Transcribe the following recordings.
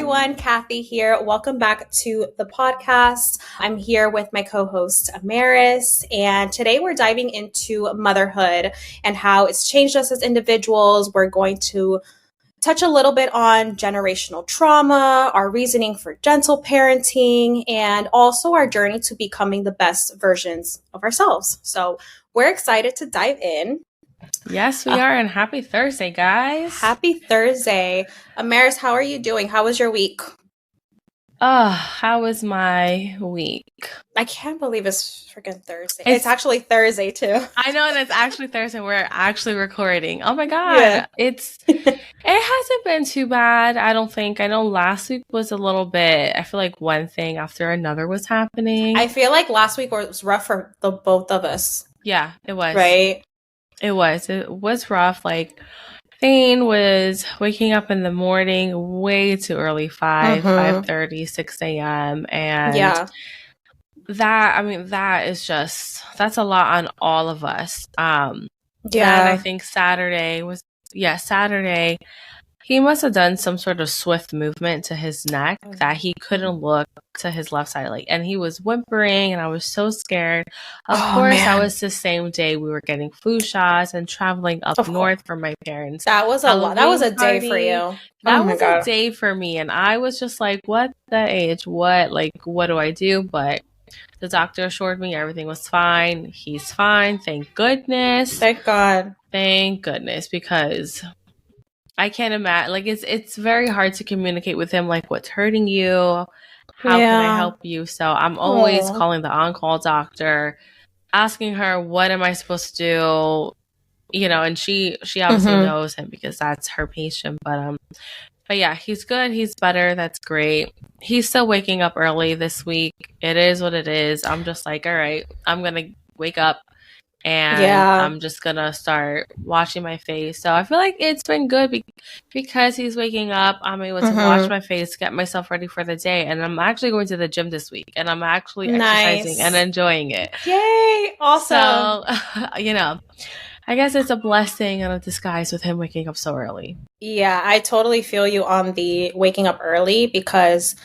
everyone, Kathy here. Welcome back to the podcast. I'm here with my co-host Amaris, and today we're diving into motherhood and how it's changed us as individuals. We're going to touch a little bit on generational trauma, our reasoning for gentle parenting, and also our journey to becoming the best versions of ourselves. So we're excited to dive in. Yes, we are. And happy Thursday, guys. Happy Thursday. Amaris, how are you doing? How was your week? How was my week? I can't believe it's freaking Thursday. It's actually Thursday too. I know, and it's actually Thursday. We're actually recording. Oh my God. Yeah. It hasn't been too bad, I don't think. I know last week was a little bit, I feel like one thing after another was happening. I feel like last week was rough for the both of us. Yeah, it was. Right? It was rough. Like, Thane was waking up in the morning way too early, 5:30, 6 a.m. And that's a lot on all of us. And I think Saturday, he must have done some sort of swift movement to his neck that he couldn't look to his left side. And he was whimpering, and I was so scared. Of course, that was the same day we were getting flu shots and traveling up north for my parents. That was a lot. That was a day for you. That was a day for me. And I was just like, what the age? What do I do? But the doctor assured me everything was fine. He's fine. Thank goodness. Thank God. Thank goodness, because I can't imagine, it's very hard to communicate with him, what's hurting you, how can I help you? So I'm always calling the on-call doctor, asking her, what am I supposed to do? And she obviously knows him because that's her patient. But yeah, he's good. He's better. That's great. He's still waking up early this week. It is what it is. I'm just like, all right, I'm going to wake up. And I'm just going to start washing my face. So I feel like it's been good because he's waking up. I'm able to wash my face, get myself ready for the day. And I'm actually going to the gym this week. And I'm actually exercising and enjoying it. Yay! Awesome. So, I guess it's a blessing and a disguise with him waking up so early. Yeah, I totally feel you on the waking up early because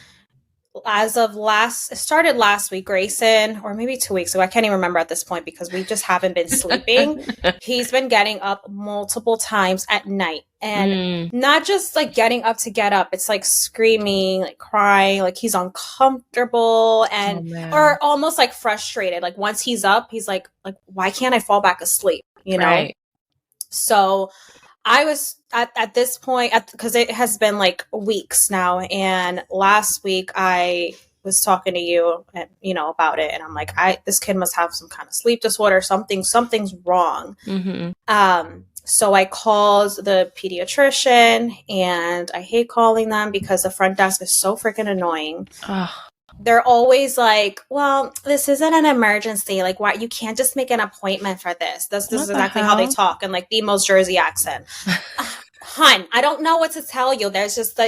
it started last week, Grayson, or maybe 2 weeks ago. I can't even remember at this point because we just haven't been sleeping. He's been getting up multiple times at night and not just getting up to get up. It's screaming, crying, he's uncomfortable and, or almost frustrated. Once he's up, he's like, why can't I fall back asleep? You know? Right. So I was at this point, because it has been weeks now. And last week I was talking to you, about it. And I'm like, this kid must have some kind of sleep disorder. Something's wrong. So I called the pediatrician, and I hate calling them because the front desk is so freaking annoying. They're always like, well, this isn't an emergency. Why? You can't just make an appointment for this. This is exactly how they talk in the most Jersey accent. Hun, I don't know what to tell you. There's just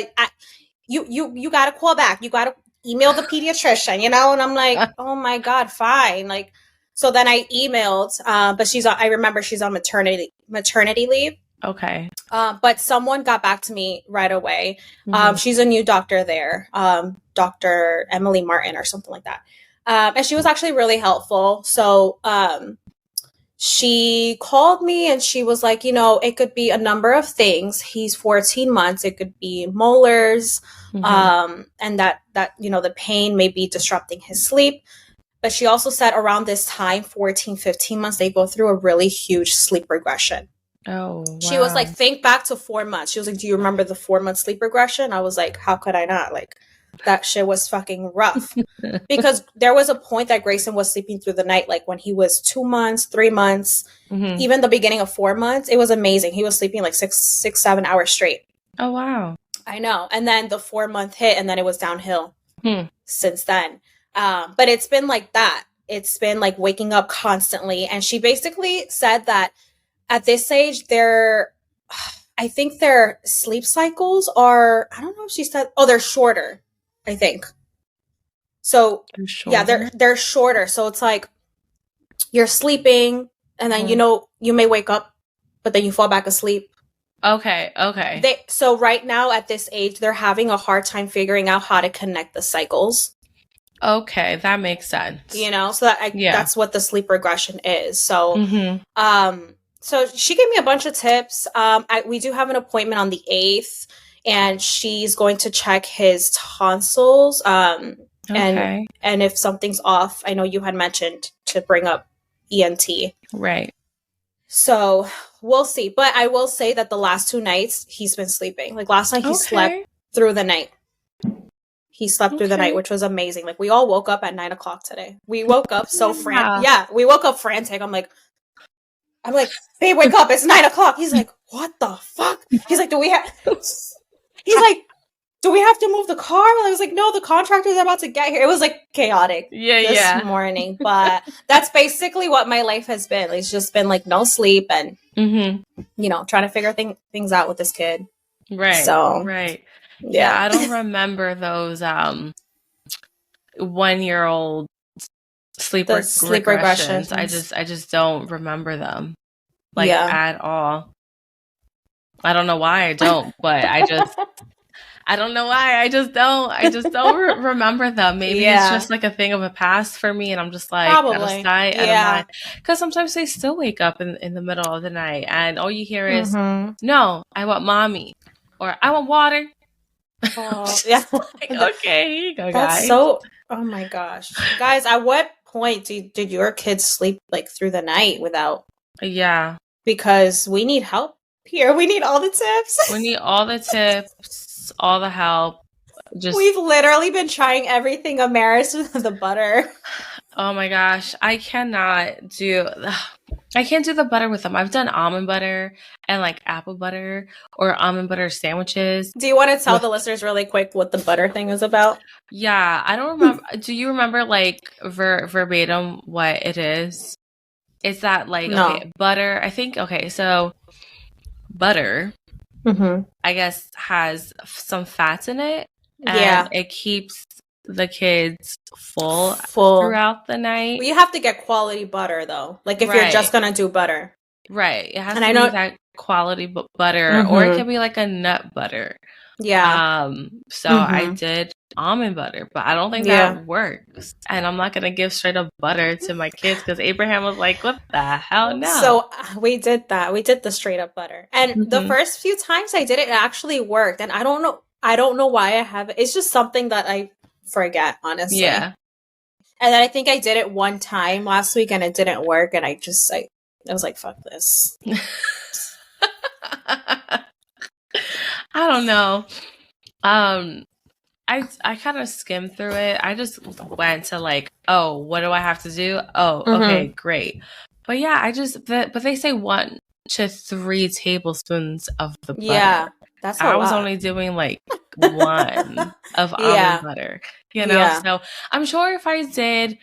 you got to call back. You got to email the pediatrician, And I'm like, oh my God, fine. So then I emailed, but I remember she's on maternity leave. Okay. But someone got back to me right away. She's a new doctor there, Dr. Emily Martin or something like that. And she was actually really helpful. So she called me and she was like, it could be a number of things. He's 14 months. It could be molars, and that the pain may be disrupting his sleep. But she also said around this time, 14, 15 months, they go through a really huge sleep regression. Oh, wow. She was like, think back to 4 months. She was like, do you remember the 4-month sleep regression? I was like, how could I not? That shit was fucking rough. Because there was a point that Grayson was sleeping through the night, when he was 2 months, 3 months, even the beginning of 4 months. It was amazing. He was sleeping 6-7 hours straight. Oh, wow. I know. And then the 4-month hit, and then it was downhill since then. But it's been like that. It's been waking up constantly. And she basically said that at this age, I think their sleep cycles are, I don't know if she said, they're shorter, I think. So, they're shorter. So it's you're sleeping and then, you may wake up, but then you fall back asleep. Okay. So right now at this age, they're having a hard time figuring out how to connect the cycles. Okay, that makes sense. So that's what the sleep regression is. So, so she gave me a bunch of tips. We do have an appointment on the 8th, and she's going to check his tonsils. And if something's off, I know you had mentioned to bring up ENT. Right. So we'll see. But I will say that the last 2 nights he's been sleeping. Like last night he slept through the night. He slept through the night, which was amazing. Like we all woke up at 9:00 today. We woke up so frantic. Yeah, we woke up frantic. I'm like, babe, wake up! It's 9:00. He's like, what the fuck? He's like, do we have to move the car? I was like, no, the contractors are about to get here. It was like chaotic this morning, but that's basically what my life has been. It's just been like no sleep and trying to figure things out with this kid. Right. So right. Yeah, I don't remember those 1-year-old sleep regressions. I just don't remember them at all. I don't know why I don't, but I don't know why I just don't remember them. Maybe it's just like a thing of a past for me, and I'm just like out of sight, out of mind. Because sometimes they still wake up in the middle of the night, and all you hear is, "No, I want mommy," or "I want water." Oh, yeah. Okay, here you go, guys. That's so. Oh my gosh, guys! At what point did your kids sleep like through the night without? Yeah, because we need help here. We need all the tips. We need all the tips, all the help. We've literally been trying everything Amaris with the butter. Oh my gosh, I can't do the butter with them. I've done almond butter and like apple butter or almond butter sandwiches. Do you want to tell the listeners really quick what the butter thing is about? Yeah, I don't remember. Do you remember like verbatim what it is? Is that like, butter? I think, so butter, I guess, has some fats in it. And it keeps the kids full throughout the night. Well, you have to get quality butter though. Like if you're just gonna do butter, right? It has to be that quality butter, or it can be like a nut butter. Yeah. So I did almond butter, but I don't think that works. And I'm not gonna give straight up butter to my kids because Abraham was like, "What the hell, no?" So we did that. We did the straight up butter, and the first few times I did it, it actually worked. And I don't know why I have it. It's just something that I forget, honestly. Yeah. And then I think I did it one time last week and it didn't work. And I was like, fuck this. I don't know. I kind of skimmed through it. I just went to like, oh, what do I have to do? Oh, okay, great. But yeah, but they say 1 to 3 tablespoons of the butter. Yeah. That's a lot. I was only doing like 1 of almond butter, So I'm sure if I did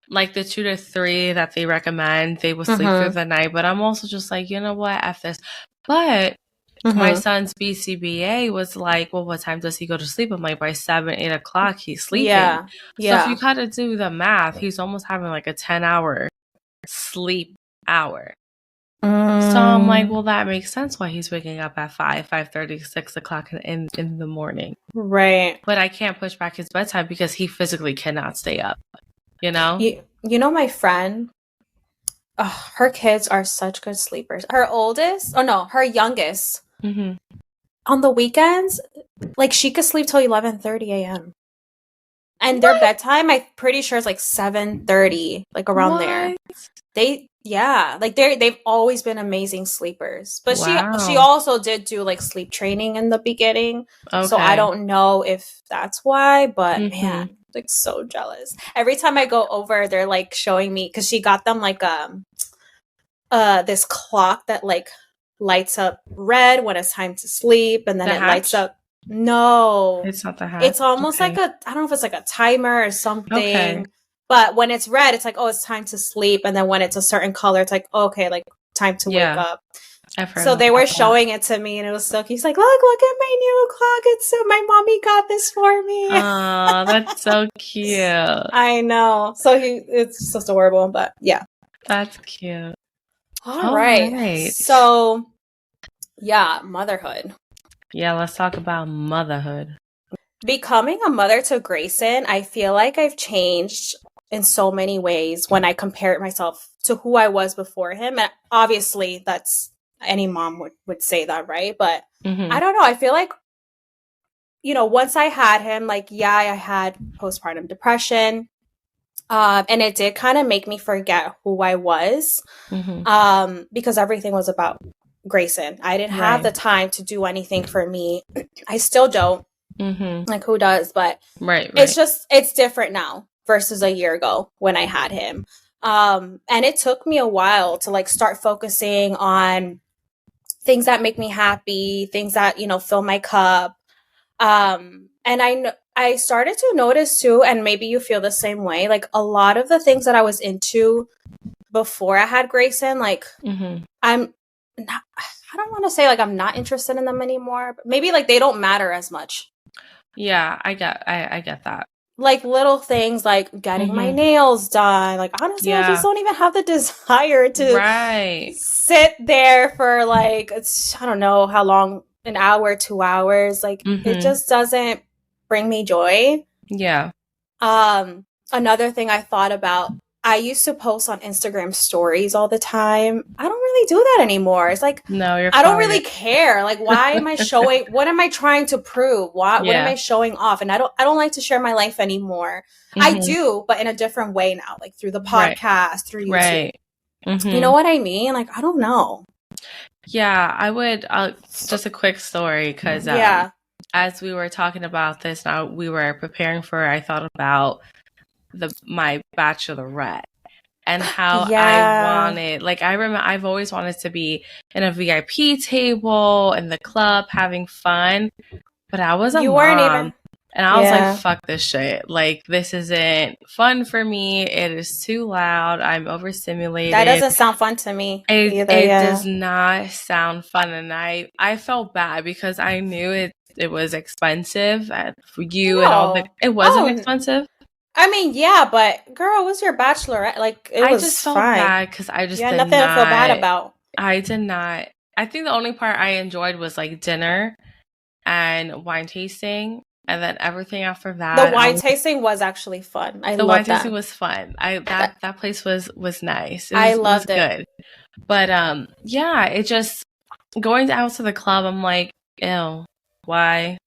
like the 2 to 3 that they recommend, they would sleep through the night. But I'm also just like, you know what, F this. But my son's BCBA was like, well, what time does he go to sleep? I'm like, by 7, 8 o'clock, he's sleeping. Yeah. So if you kind of do the math, he's almost having like a 10-hour sleep hour. So I'm like, well, that makes sense why he's waking up at 5:30, 6 o'clock in the morning. Right. But I can't push back his bedtime because he physically cannot stay up, You know, my friend, her kids are such good sleepers. Her youngest, on the weekends, like she could sleep till 11:30 a.m. And their bedtime, I'm pretty sure, is like 7:30, like around there. They've always been amazing sleepers. But she also did do like sleep training in the beginning. Okay. So I don't know if that's why, but man, like so jealous. Every time I go over, they're like showing me, because she got them like this clock that like lights up red when it's time to sleep, and then lights up. No, it's not the hatch. It's almost like I don't know if it's like a timer or something. Okay. But when it's red, it's like, oh, it's time to sleep. And then when it's a certain color, it's like, oh, okay, like time to wake up. So they were showing it to me, and it was so cute. He's like, look at my new clock. It's my mommy got this for me. Oh, that's so cute. I know. So it's just adorable, but yeah. That's cute. All right. So Yeah, motherhood. Yeah, let's talk about motherhood. Becoming a mother to Grayson, I feel like I've changed in so many ways when I compare myself to who I was before him. And obviously, that's any mom would say that, right? But I don't know. I feel like, once I had him, like, yeah, I had postpartum depression. And it did kind of make me forget who I was, because everything was about Grayson. I didn't have the time to do anything for me. I still don't. Like, who does? But it's different now versus a year ago when I had him. And it took me a while to like start focusing on things that make me happy, things that, fill my cup. And I started to notice too, and maybe you feel the same way, like a lot of the things that I was into before I had Grayson, like I'm not, I don't want to say like I'm not interested in them anymore, but maybe like they don't matter as much. Yeah, I get that. Like little things like getting my nails done. Like honestly, I just don't even have the desire to sit there for like, I don't know how long, an hour, 2 hours. Like it just doesn't bring me joy. Yeah. Another thing I thought about, I used to post on Instagram stories all the time. I don't really do that anymore. It's like, no, I don't really care. Like, why am I showing, what am I trying to prove? What am I showing off? And I don't like to share my life anymore. I do, but in a different way now, like through the podcast, through YouTube. You know what I mean? Like, I don't know. Yeah, I would, just a quick story, because as we were talking about this, now we were preparing for, I thought about my bachelorette and how I wanted, like, I remember I've always wanted to be in a VIP table in the club having fun, but I was a mom and I was like, fuck this shit. Like, this isn't fun for me. It is too loud. I'm overstimulated. That doesn't sound fun to me either. It does not sound fun. And I felt bad because I knew it was expensive for you and all that. It wasn't expensive. I mean, yeah, but girl, it was your bachelorette. Like, I just felt bad because I just had nothing to feel bad about. I did not. I think the only part I enjoyed was like dinner and wine tasting, and then everything after that. The wine tasting was actually fun. The wine tasting was fun. That place was nice. I loved it. Good. But it just going out to the club. I'm like, ew, why?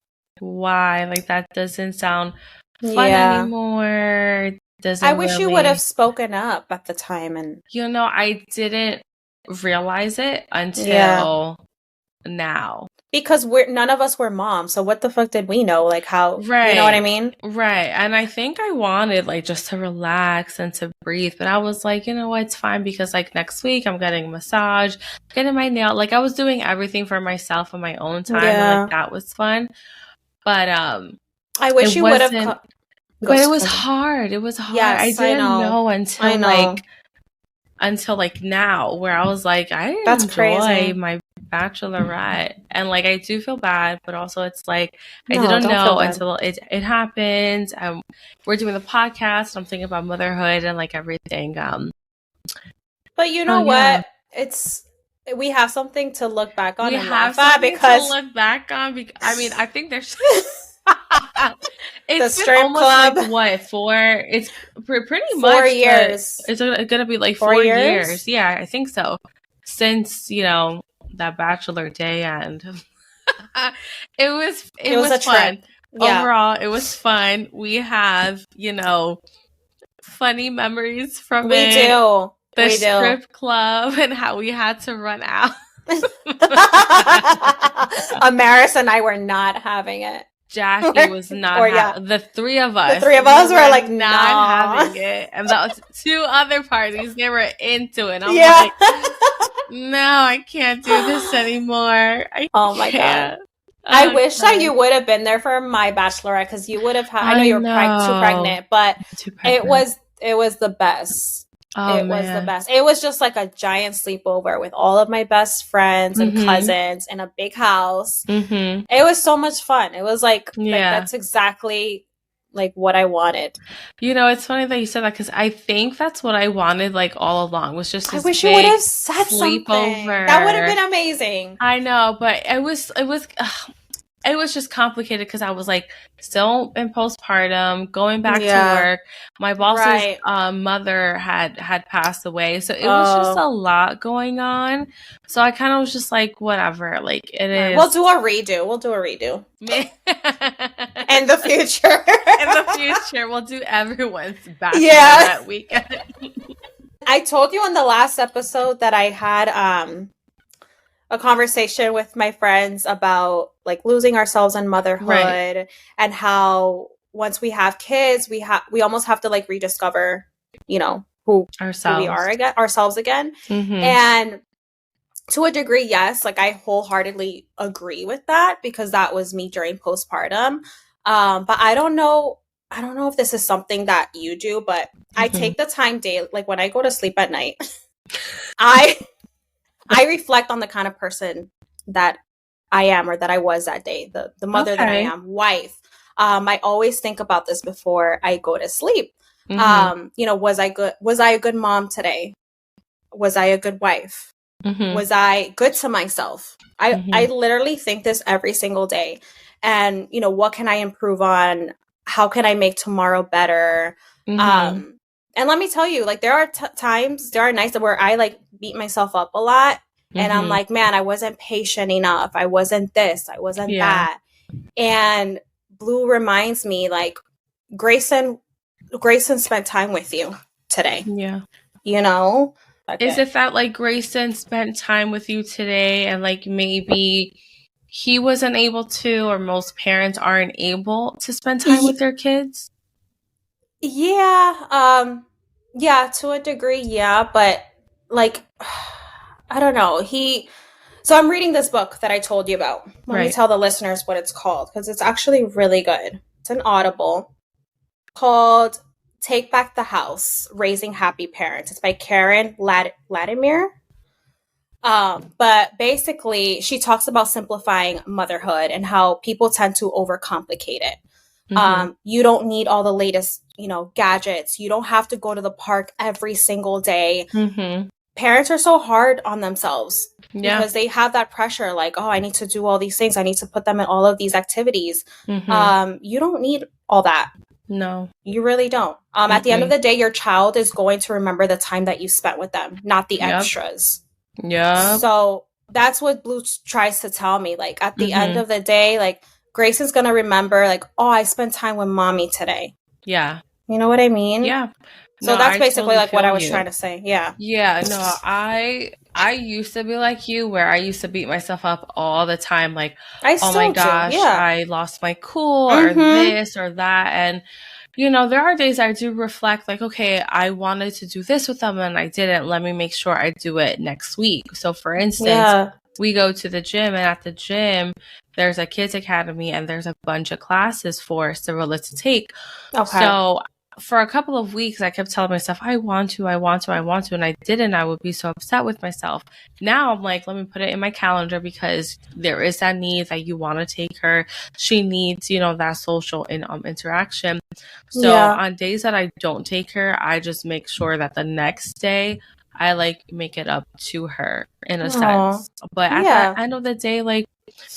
Like, that doesn't sound fun anymore. I wish you would have spoken up at the time, and I didn't realize it until now, because none of us were moms, so what the fuck did we know? Like, how, you know what I mean? Right. And I think I wanted like just to relax and to breathe, but I was like, you know what, it's fine, because like next week I'm getting a massage, getting my nail, like I was doing everything for myself on my own time, and like that was fun. But I wish you would have but it was hard. It was hard. Yes, I didn't know until like now, where I was like, I didn't enjoy my bachelorette, and like I do feel bad, but also it's like I didn't know until it happened. We're doing the podcast. I'm thinking about motherhood and like everything. But you know what? We have something to look back on. We have something to look back on. I mean, I think there's. It's the strip club. Like, what, 4? It's pretty 4 years. It's gonna be like 4 years. Yeah, I think so. Since that bachelor day, and it was fun. Trip. Yeah. Overall, it was fun. We have funny memories from the strip club and how we had to run out. Amaris and I were not having it. Jackie was not the three of us. The three of us were like not having it. And that was 2 other parties. They were into it. I'm like, no, I can't do this anymore. Oh my God. I wish that you would have been there for my bachelorette, because you would have had, I know you were too pregnant, but it was the best. It was the best. It was just like a giant sleepover with all of my best friends and cousins in a big house. It was so much fun. It was like that's exactly like what I wanted. You know, it's funny that you said that because I think that's what I wanted like all along was just I this wish you would big have said something. That would have sleepover. been amazing. I know, but it was just complicated because I was like still in postpartum, going back to work. My boss's mother had passed away, so it was just a lot going on. So I kind of was just like, whatever, like it is. We'll do a redo. In the future. In the future, we'll do everyone's bachelorette weekend. I told you on the last episode that I had a conversation with my friends about like losing ourselves in motherhood and how once we have kids, we almost have to like rediscover, you know, who we are again, ourselves again. And to a degree, yes, like I wholeheartedly agree with that because that was me during postpartum. But I don't know if this is something that you do, but I take the time daily, like when I go to sleep at night, I reflect on the kind of person that I am or that I was that day, the mother that I am, wife. I always think about this before I go to sleep. You know, was I a good mom today? Was I a good wife? Was I good to myself? I literally think this every single day. And, you know, what can I improve on? How can I make tomorrow better? And let me tell you, like, there are nights where I like beat myself up a lot. And I'm like, man, I wasn't patient enough. I wasn't this. I wasn't that. And Blue reminds me, like, Grayson spent time with you today. Yeah. You know? Is it that, like, Grayson spent time with you today and, like, maybe he wasn't able to, or most parents aren't able to spend time with their kids? Yeah. Yeah, to a degree, yeah. But, like, I don't know. So I'm reading this book that I told you about. Let me tell the listeners what it's called because it's actually really good. It's an Audible called Take Back the House, Raising Happy Parents. It's by Karen Latimer. But basically, she talks about simplifying motherhood and how people tend to overcomplicate it. You don't need all the latest, you know, gadgets. You don't have to go to the park every single day. Parents are so hard on themselves because they have that pressure like, oh, I need to do all these things. I need to put them in all of these activities. You don't need all that. No. You really don't. At the end of the day, your child is going to remember the time that you spent with them, not the extras. Yeah. So that's what Blue tries to tell me. Like at the end of the day, like Grayson's going to remember like, oh, I spent time with mommy today. Yeah. You know what I mean? Yeah. So that's basically like what I was trying to say. Yeah. Yeah. No, I used to be like you where I used to beat myself up all the time. Like, oh my gosh, I lost my cool or this or that. And, you know, there are days I do reflect like, okay, I wanted to do this with them and I didn't. Let me make sure I do it next week. So for instance, we go to the gym and at the gym, there's a kids academy and there's a bunch of classes for Cyrilla to take. So for a couple of weeks, I kept telling myself, I want to, and I didn't. I would be so upset with myself. Now I'm like, let me put it in my calendar because there is that need that you want to take her. She needs, you know, that social interaction. So on days that I don't take her, I just make sure that the next day I like make it up to her in a sense. But at the end of the day, like,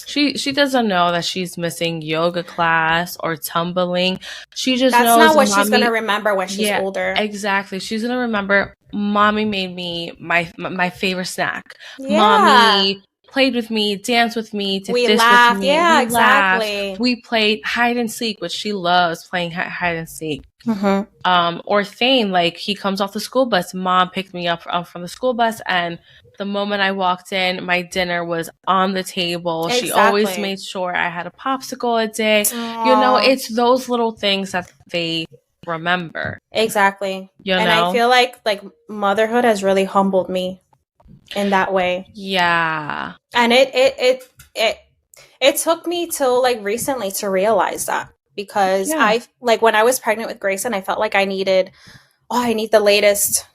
she doesn't know that she's missing yoga class or tumbling. She just knows that's not what she's gonna remember when she's older. Exactly. She's gonna remember mommy made me my favorite snack. Mommy played with me, danced with me, did this with me. Yeah, we exactly. laughed. We played hide and seek, which she loves playing hide and seek. Or Thane, like he comes off the school bus. Mom picked me up from the school bus, and the moment I walked in, my dinner was on the table. She always made sure I had a popsicle a day. Aww. You know, it's those little things that they remember. Exactly. You know? And I feel like motherhood has really humbled me in that way. Yeah. And it took me till like recently to realize that because I like when I was pregnant with Grayson, I felt like I need the latest.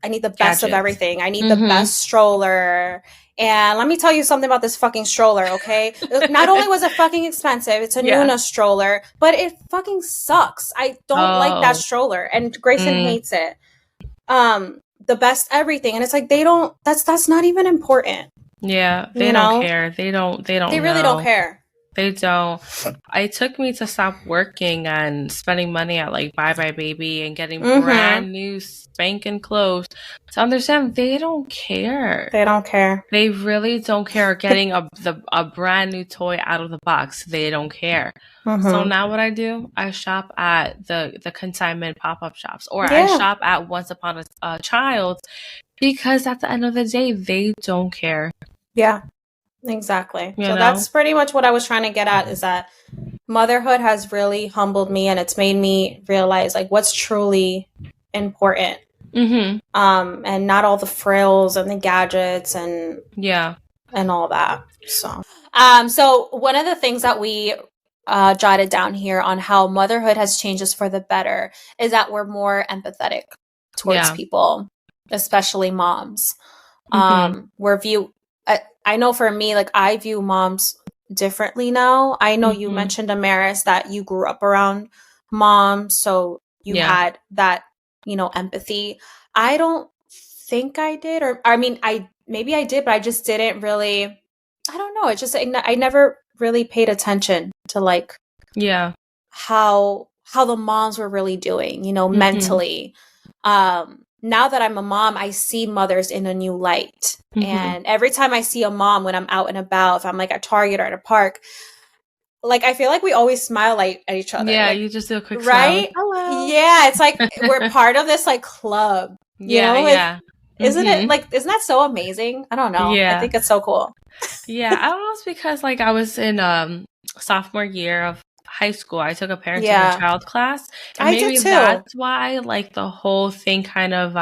I need the best of everything. I need the best stroller And let me tell you something about this fucking stroller, okay? Not only was it fucking expensive, it's a Nuna stroller, but it fucking sucks. I don't like that stroller, and Grayson hates it. The best everything, and it's like that's not even important. Yeah, they don't care. They really don't care. They don't. It took me to stop working and spending money at like Bye Bye Baby and getting brand new spanking clothes to understand they don't care. They don't care. They really don't care. Getting a brand new toy out of the box, they don't care. So now what I do, I shop at the consignment pop-up shops, or I shop at Once Upon a Child, because at the end of the day, they don't care. Yeah. Exactly. So that's pretty much what I was trying to get at, is that motherhood has really humbled me, and it's made me realize like what's truly important. And not all the frills and the gadgets and all that. So one of the things that we jotted down here on how motherhood has changed us for the better is that we're more empathetic towards people, especially moms. I know for me, like, I view moms differently now. I know you mentioned, Amaris, that you grew up around moms, so you had that, empathy. I don't think I did, or I mean, maybe I did, but I just didn't really. I don't know. It's just I never really paid attention to like how the moms were really doing, mentally. Now that I'm a mom, I see mothers in a new light. And every time I see a mom when I'm out and about, if I'm like at Target or at a park, like I feel like we always smile at each other. Yeah, like, you just do a quick right? smile. Hello. Yeah, it's like we're part of this like club. Isn't it like, isn't that so amazing? I don't know. I think it's so cool. I don't know. It's because like I was in sophomore year of high school. I took a parenting and child class, and maybe that's why like the whole thing kind of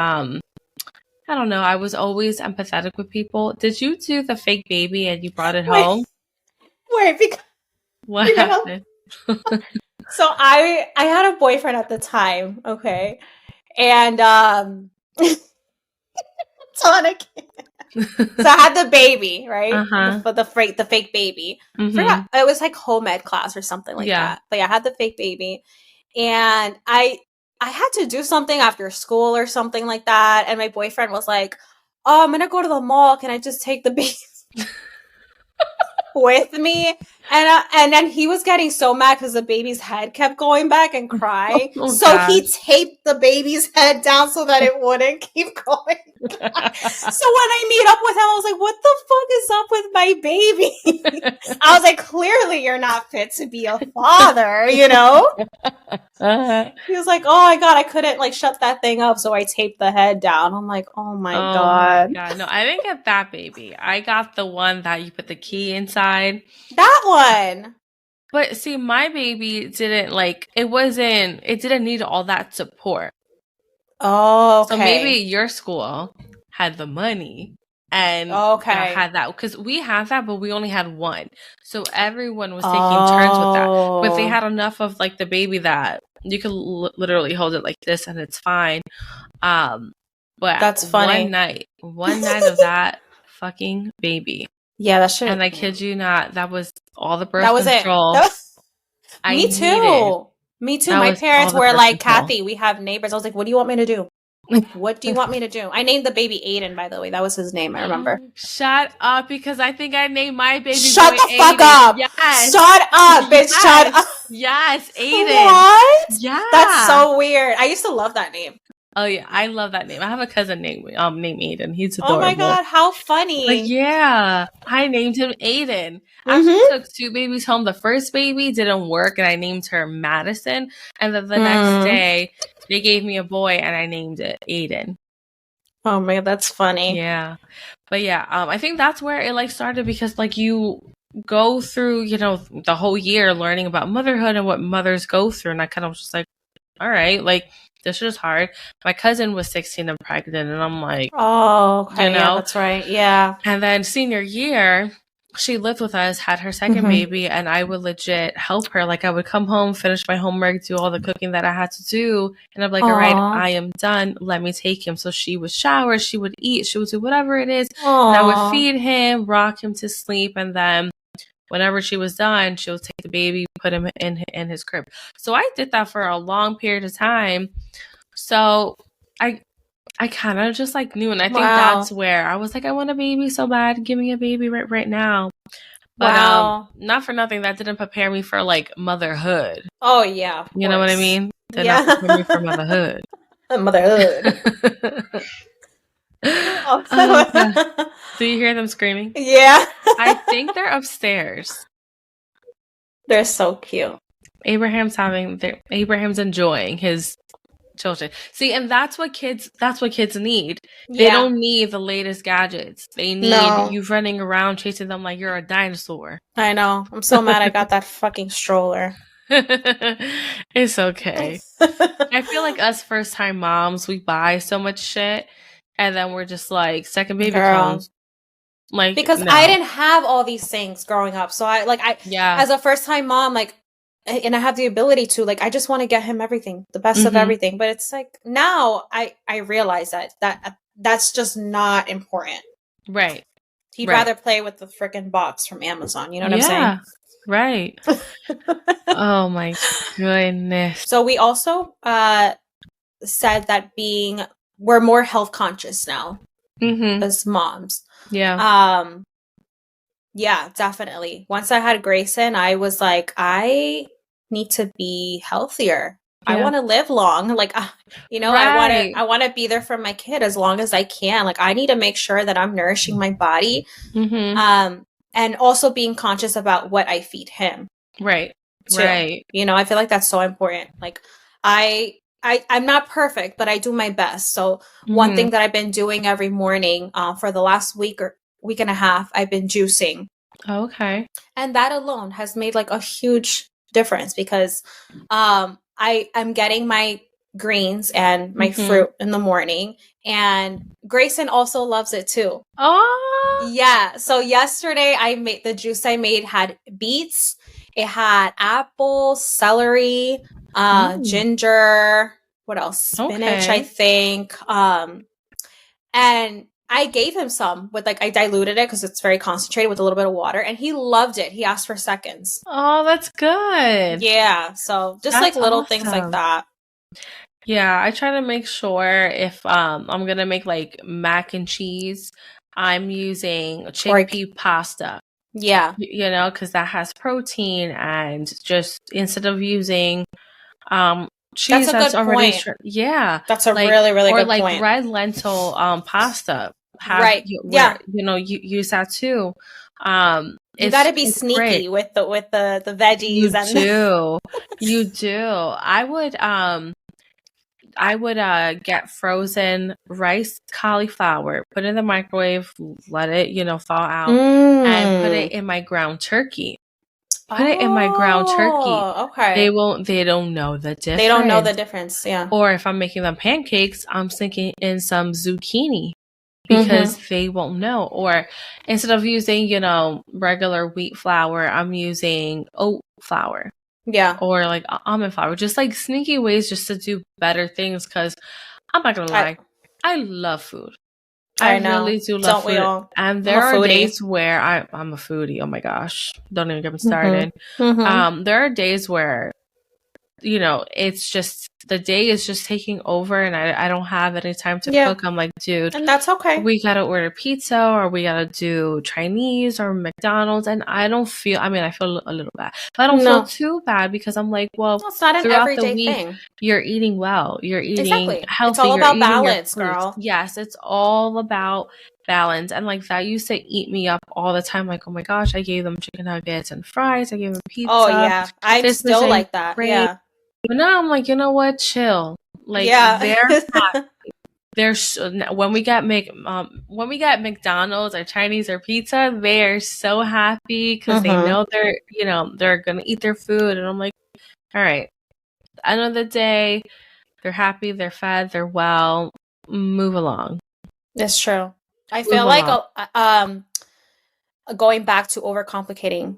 I don't know. I was always empathetic with people. Did you do the fake baby and you brought it home? Wait, because what happened? So I had a boyfriend at the time, okay, and so I had the baby, right? The fake baby. Forgot, it was like home ed class or something like that. But I had the fake baby, and I had to do something after school or something like that. And my boyfriend was like, "Oh, I'm gonna go to the mall. Can I just take the baby with me?" And then he was getting so mad because the baby's head kept going back and crying. He taped the baby's head down so that it wouldn't keep going. So when I meet up with him, I was like, what the fuck is up with my baby? I was like, clearly you're not fit to be a father, He was like, oh my God, I couldn't like shut that thing up, so I taped the head down. I'm like, oh my God. No, I didn't get that baby. I got the one that you put the key inside. That one. But see, my baby didn't it didn't need all that support. Oh, okay. So maybe your school had the money and had that, because we had that, but we only had one. So everyone was taking turns with that. But they had enough of like the baby that you could literally hold it like this and it's fine. But that's funny. One night of that fucking baby. Yeah, that should. And I kid you not, that was all the birth control. Me too. My parents were like, Kathy, we have neighbors. I was like, what do you want me to do? What do you want me to do? I named the baby Aiden, by the way. That was his name, I remember. Shut up, because I think I named my baby Shut boy the fuck Aiden. up. Yes. Shut up, bitch. Shut up. Yes, Aiden. What? Yeah. That's so weird. I used to love that name. Oh yeah, I love that name. I have a cousin named Aiden. He's adorable. Oh my God, how funny! Like, yeah, I named him Aiden. I actually took two babies home. The first baby didn't work, and I named her Madison. And then the next day, they gave me a boy, and I named it Aiden. Oh my God, that's funny. Yeah, but yeah, I think that's where it like started, because like you go through, the whole year learning about motherhood and what mothers go through, and I kind of was just like, all right, like. This was hard. My cousin was 16 and pregnant, and I'm like, oh, okay, yeah, that's right, yeah. And then senior year, she lived with us, had her second baby, and I would legit help her. Like, I would come home, finish my homework, do all the cooking that I had to do, and I'm like, all right, I am done. Let me take him. So she would shower, she would eat, she would do whatever it is, and I would feed him, rock him to sleep, and then whenever she was done, she would take the baby, put him in his crib. So I did that for a long period of time. So I kind of just like knew, and I think that's where I was like, I want a baby so bad. Give me a baby right now. But not for nothing, that didn't prepare me for like motherhood. Oh yeah, you know what I mean? Did not prepare me for motherhood. Motherhood. Do you hear them screaming? Yeah. I think they're upstairs. They're so cute. Abraham's enjoying his children. See, and that's what kids need. Yeah. They don't need the latest gadgets. They need you running around chasing them like you're a dinosaur. I know. I'm so mad I got that fucking stroller. It's okay. I feel like us first time moms, we buy so much shit and then we're just like, second baby comes. Like, because I didn't have all these things growing up. So as a first time mom, like, and I have the ability to, like, I just want to get him everything, the best of everything. But it's like, now I realize that's just not important. Right. He'd rather play with the freaking box from Amazon. You know what I'm saying? Right. Oh my goodness. So we also said that we're more health conscious now as moms. Yeah. Yeah, definitely. Once I had Grayson, I was like, I need to be healthier. Yeah. I want to live long. Like, I want to be there for my kid as long as I can. Like, I need to make sure that I'm nourishing my body. And also being conscious about what I feed him. Right. Too. Right. I feel like that's so important. Like, I'm not perfect, but I do my best. So one thing that I've been doing every morning for the last week and a half, I've been juicing. Okay. And that alone has made like a huge difference because I'm getting my greens and my fruit in the morning, and Grayson also loves it too. Oh yeah. So yesterday the juice I made had beets, it had apple, celery, ginger, what else? Spinach, I think. And I gave him some with I diluted it because it's very concentrated with a little bit of water, and he loved it. He asked for seconds. Oh, that's good. Yeah. So just like little things like that. Yeah, I try to make sure if I'm gonna make like mac and cheese, I'm using chickpea pasta. Yeah. Because that has protein, and just instead of using cheese that's already point. That's a really, really good point. Or like red lentil pasta. You use that too. You got to be sneaky with the veggies. You do. I would get frozen rice cauliflower, put it in the microwave, let it, thaw out, and put it in my ground turkey. Put it in my ground turkey. Okay. They don't know the difference. They don't know the difference, yeah. Or if I'm making them pancakes, I'm sneaking in some zucchini because they won't know. Or instead of using, regular wheat flour, I'm using oat flour. Yeah. Or like almond flour. Just like sneaky ways just to do better things, because I'm not going to lie. I love food. I really do love food. We all? And there are days where I'm a foodie. Oh my gosh. Don't even get me started. There are days where, it's just, the day is just taking over and I don't have any time to cook. I'm like, dude. And that's okay. We got to order pizza, or we got to do Chinese or McDonald's. And I feel a little bad. But I don't feel too bad, because I'm like, well, it's not an everyday thing. You're eating well. You're eating healthy. It's all about balance, girl. Yes, it's all about balance. And like, that used to eat me up all the time. Like, oh my gosh, I gave them chicken nuggets and fries. I gave them pizza. Oh yeah, I'm still like that. Great. Yeah. But now I'm like, you know what? Chill. Like, when we get McDonald's or Chinese or pizza, they're so happy because they know they're gonna eat their food, and I'm like, all right. At the end of the day, they're happy, they're fed, they're well. Move along. That's true. I feel like going back to overcomplicating,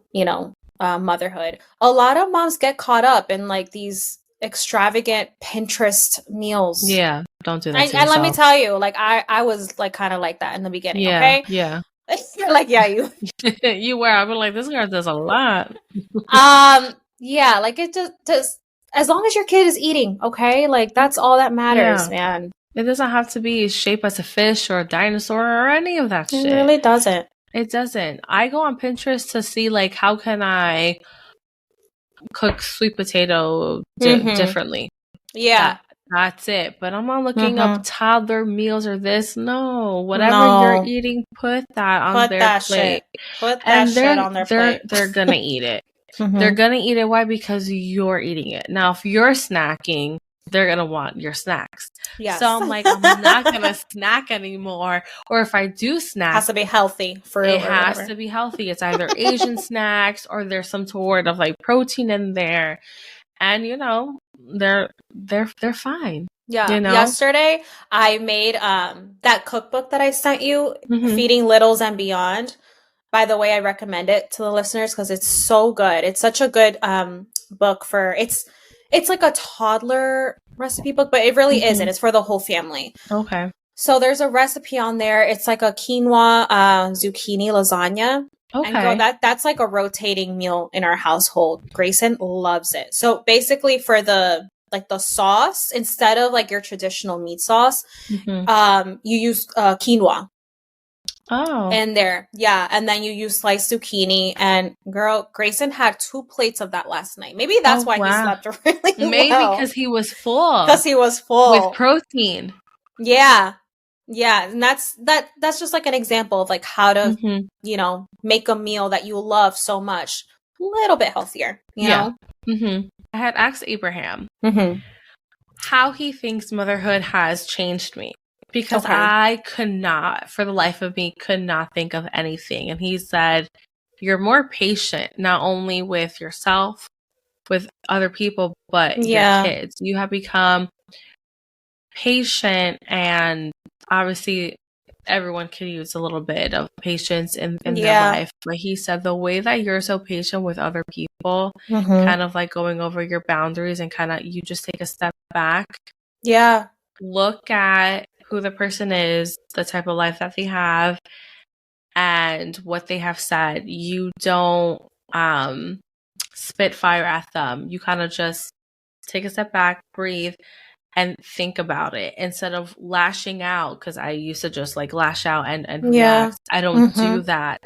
motherhood. A lot of moms get caught up in like these extravagant Pinterest meals. Yeah, don't do that to And let me yourself. tell you, like I was like kind of like that in the beginning. Yeah, Okay, yeah. you're like, yeah, you. You were. I've been like, this girl does a lot. Yeah, like it just as long as your kid is eating, okay, like that's all that matters, Yeah. man. It doesn't have to be shaped as a fish or a dinosaur or any of that It shit. really doesn't. It doesn't. I go on Pinterest to see like how can I cook sweet potato differently. Yeah. That's it. But I'm not looking up Mm-hmm. toddler meals or this. No, whatever you're No. eating, put that on Put their that plate, shit. Put that and shit on their plate. they're gonna eat it. They're Mm-hmm. gonna eat it. Why? Because you're eating it. Now, if you're snacking, they're gonna want your snacks. Yes. So I'm like, I'm not gonna snack anymore. Or if I do snack, Has to be healthy, fruit it or has whatever. to be healthy. It's either Asian snacks or there's some sort of like protein in there, and they're fine. Yeah. You know. Yesterday I made that cookbook that I sent you, Mm-hmm. Feeding Littles and Beyond. By the way, I recommend it to the listeners because it's so good. It's such a good book for it's like a toddler recipe book, but it really isn't. It's for the whole family. Okay. So there's a recipe on there. It's like a quinoa zucchini lasagna. Okay. And girl, that's like a rotating meal in our household. Grayson loves it. So basically for the sauce, instead of like your traditional meat sauce, you use quinoa. Oh. In there. Yeah. And then you use sliced zucchini. And girl, Grayson had 2 plates of that last night. Maybe that's why he slept really well. Maybe because he was full. Because he was full. With protein. Yeah. Yeah. And that's just like an example of like how to, make a meal that you love so much a little bit healthier, you know? I had asked Abraham how he thinks motherhood has changed me. Because I could not, for the life of me, could not think of anything. And he said, you're more patient, not only with yourself, with other people, but your kids. You have become patient, and obviously everyone could use a little bit of patience in their life. But he said the way that you're so patient with other people, kind of like going over your boundaries and kind of you just take a step back. Yeah. Look at who the person is, the type of life that they have, and what they have said. You don't spit fire at them. You kind of just take a step back, breathe, and think about it instead of lashing out. Because I used to just like lash out and react. I don't do that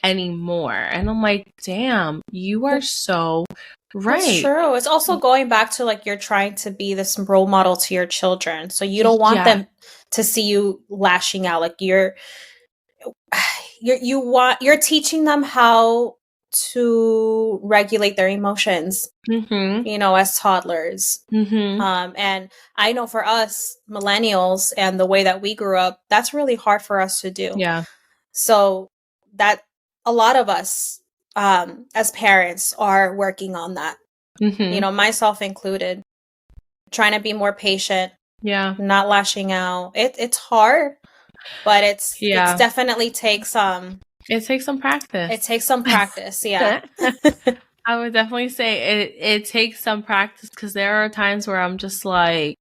anymore. And I'm like, damn, you are so right. That's true. It's also going back to like you're trying to be this role model to your children. So you don't want them to see you lashing out. Like you're teaching them how to regulate their emotions, as toddlers. And I know for us millennials and the way that we grew up, that's really hard for us to do. Yeah. So that a lot of us as parents are working on that, myself included, trying to be more patient, not lashing out. It's hard, but it's definitely takes it takes some practice. It takes some practice. Yeah. I would definitely say it takes some practice, because there are times where I'm just like,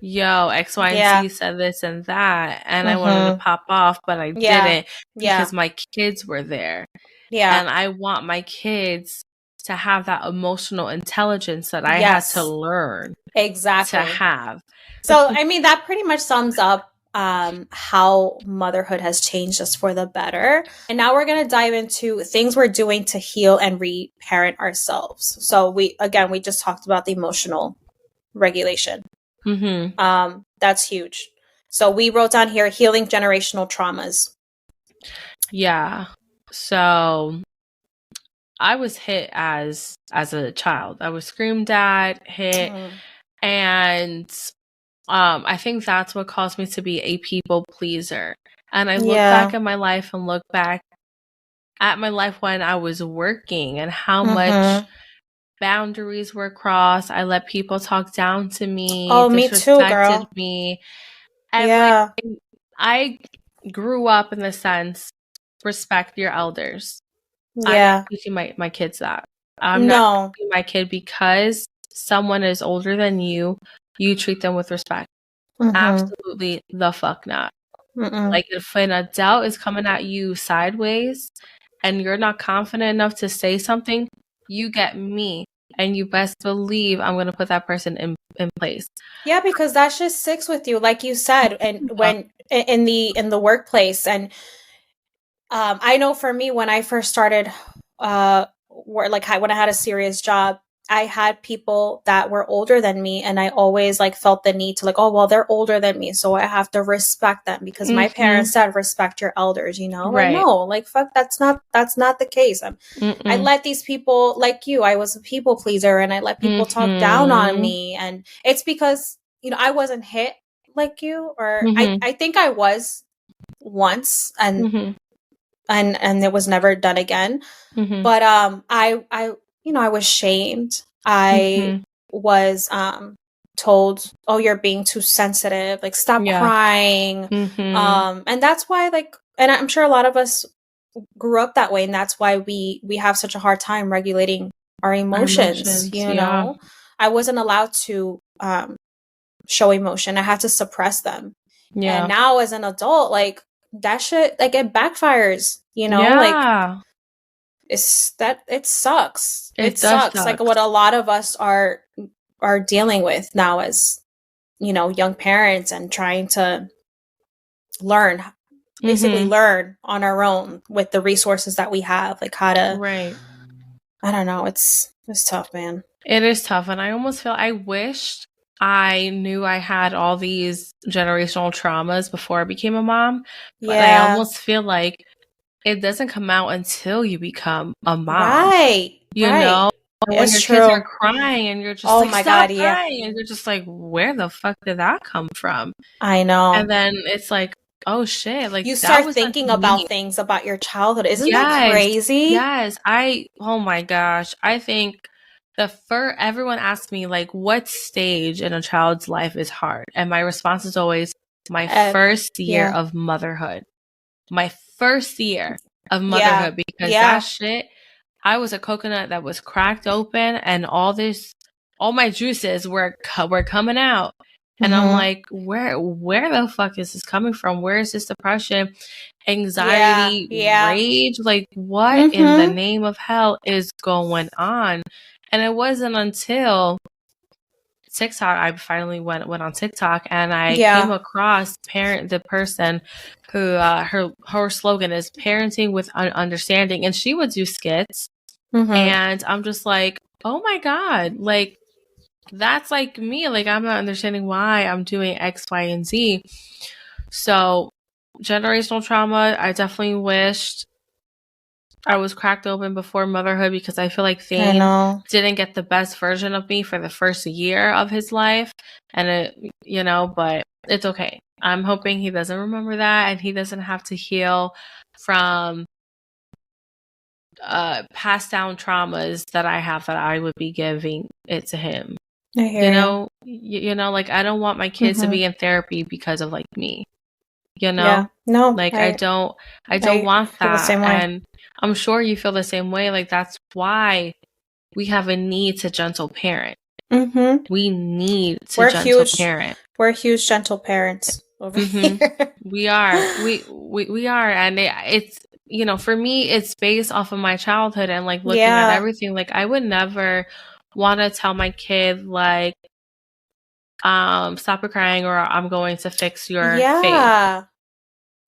yo, X, Y, and Z said this and that, and I wanted to pop off, but I didn't because my kids were there. Yeah. And I want my kids to have that emotional intelligence that I had to learn to have. So, I mean, that pretty much sums up how motherhood has changed us for the better. And now we're going to dive into things we're doing to heal and reparent ourselves. So we just talked about the emotional regulation. That's huge. So we wrote down here, healing generational traumas. Yeah. So I was hit as a child. I was screamed at, hit, and I think that's what caused me to be a people pleaser. And I look back at my life and look back at my life when I was working and how much boundaries were crossed. I let people talk down to me, disrespected me. And like, I grew up in the sense respect your elders. Yeah. I'm not teaching my kids that. I'm not teaching my kid because someone is older than you treat them with respect. Absolutely the fuck not. Like, if an adult is coming at you sideways and you're not confident enough to say something, you get me. And you best believe I'm going to put that person in place. Yeah, because that just sticks with you, like you said, and when in the workplace. And I know for me, when I first started, when I had a serious job, I had people that were older than me, and I always like felt the need to like, oh well, they're older than me, so I have to respect them because my parents said respect your elders, you know. Right. Like, no, like fuck, that's not the case. I let these people, like you, I was a people pleaser, and I let people talk down on me, and it's because, you know, I wasn't hit like you, or I think I was once, and it was never done again. But I you know, I was shamed. I was told, oh, you're being too sensitive, like stop crying. And that's why, like, and I'm sure a lot of us grew up that way, and that's why we have such a hard time regulating our emotions, you know. I wasn't allowed to show emotion. I had to suppress them. And now as an adult, like, that shit, like, it backfires, you know. Like, it sucks. It sucks. Like what a lot of us are dealing with now as, you know, young parents, and trying to learn, basically learn on our own with the resources that we have, like how to, I don't know. It's tough, man. It is tough. And I almost feel, I wished I knew I had all these generational traumas before I became a mom. But I almost feel like it doesn't come out until you become a mom. Right. You know? When It's your true. kids are crying and you're just like, my stop God, crying. And you're just like, where the fuck did that come from? I know. And then it's like, oh shit. Like, you that start was thinking about things about your childhood. Isn't that crazy? Yes. Oh my gosh. I think everyone asks me, like, what stage in a child's life is hard? And my response is always my first year of motherhood. My first year of motherhood, because that shit, I was a coconut that was cracked open, and all my juices were coming out. And I'm like, where the fuck is this coming from? Where is this depression, anxiety, rage? Like, what in the name of hell is going on? And it wasn't until TikTok, I finally went on TikTok, and I came across the person who her slogan is parenting with understanding, and she would do skits, and I'm just like, oh my God, like, that's like me. Like, I'm not understanding why I'm doing X, Y, and Z. So generational trauma, I definitely wished I was cracked open before motherhood, because I feel like Thane didn't get the best version of me for the first year of his life. And it, you know, but it's okay. I'm hoping he doesn't remember that, and he doesn't have to heal from passed down traumas that I have, that I would be giving it to him. I hear you know, like, I don't want my kids to be in therapy because of, like, me. You know? Yeah. No. Like, I don't want that. And I'm sure you feel the same way. Like, that's why we have a need to gentle parent. We need to gentle parent. We're huge gentle parents over here. We are. We are. And it's, you know, for me, it's based off of my childhood, and like looking at everything. Like, I would never want to tell my kid, like, stop crying, or I'm going to fix your face.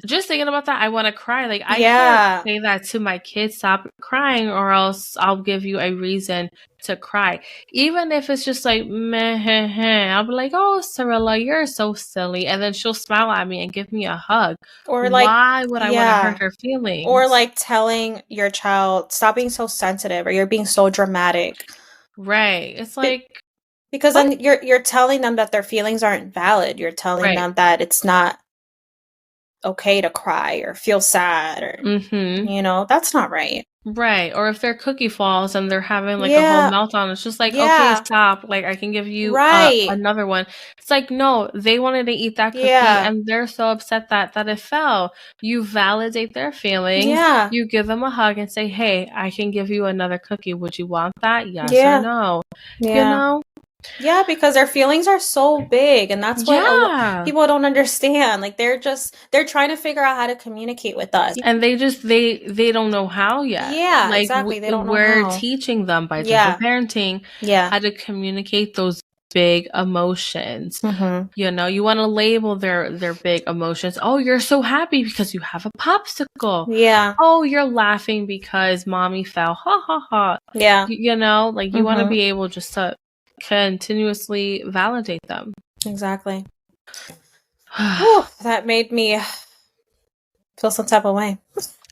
Just thinking about that, I want to cry. Like, I can't say that to my kids, stop crying, or else I'll give you a reason to cry. Even if it's just like, meh, I'll be like, oh, Cirilla, you're so silly. And then she'll smile at me and give me a hug. Or like, why would I want to hurt her feelings? Or like telling your child, stop being so sensitive, or you're being so dramatic. Right. It's like, because then you're telling them that their feelings aren't valid. You're telling them that it's not okay to cry or feel sad, or you know, that's not right. Right. Or if their cookie falls and they're having like a whole meltdown, it's just like, okay, stop. Like, I can give you another one. It's like, no, they wanted to eat that cookie and they're so upset that it fell. You validate their feelings. You give them a hug and say, hey, I can give you another cookie. Would you want that? Yes or no? You know? Yeah, because their feelings are so big, and that's what people don't understand. Like, they're trying to figure out how to communicate with us, and they don't know how yet. Yeah, like, exactly. They don't know we're how. teaching them by gentle parenting how to communicate those big emotions. You know, you want to label their big emotions. Oh, you're so happy because you have a popsicle. Yeah. Oh, you're laughing because mommy fell. Ha ha ha. Yeah. You know, like, you want to be able just to continuously validate them. Exactly. Whew, that made me feel some type of way.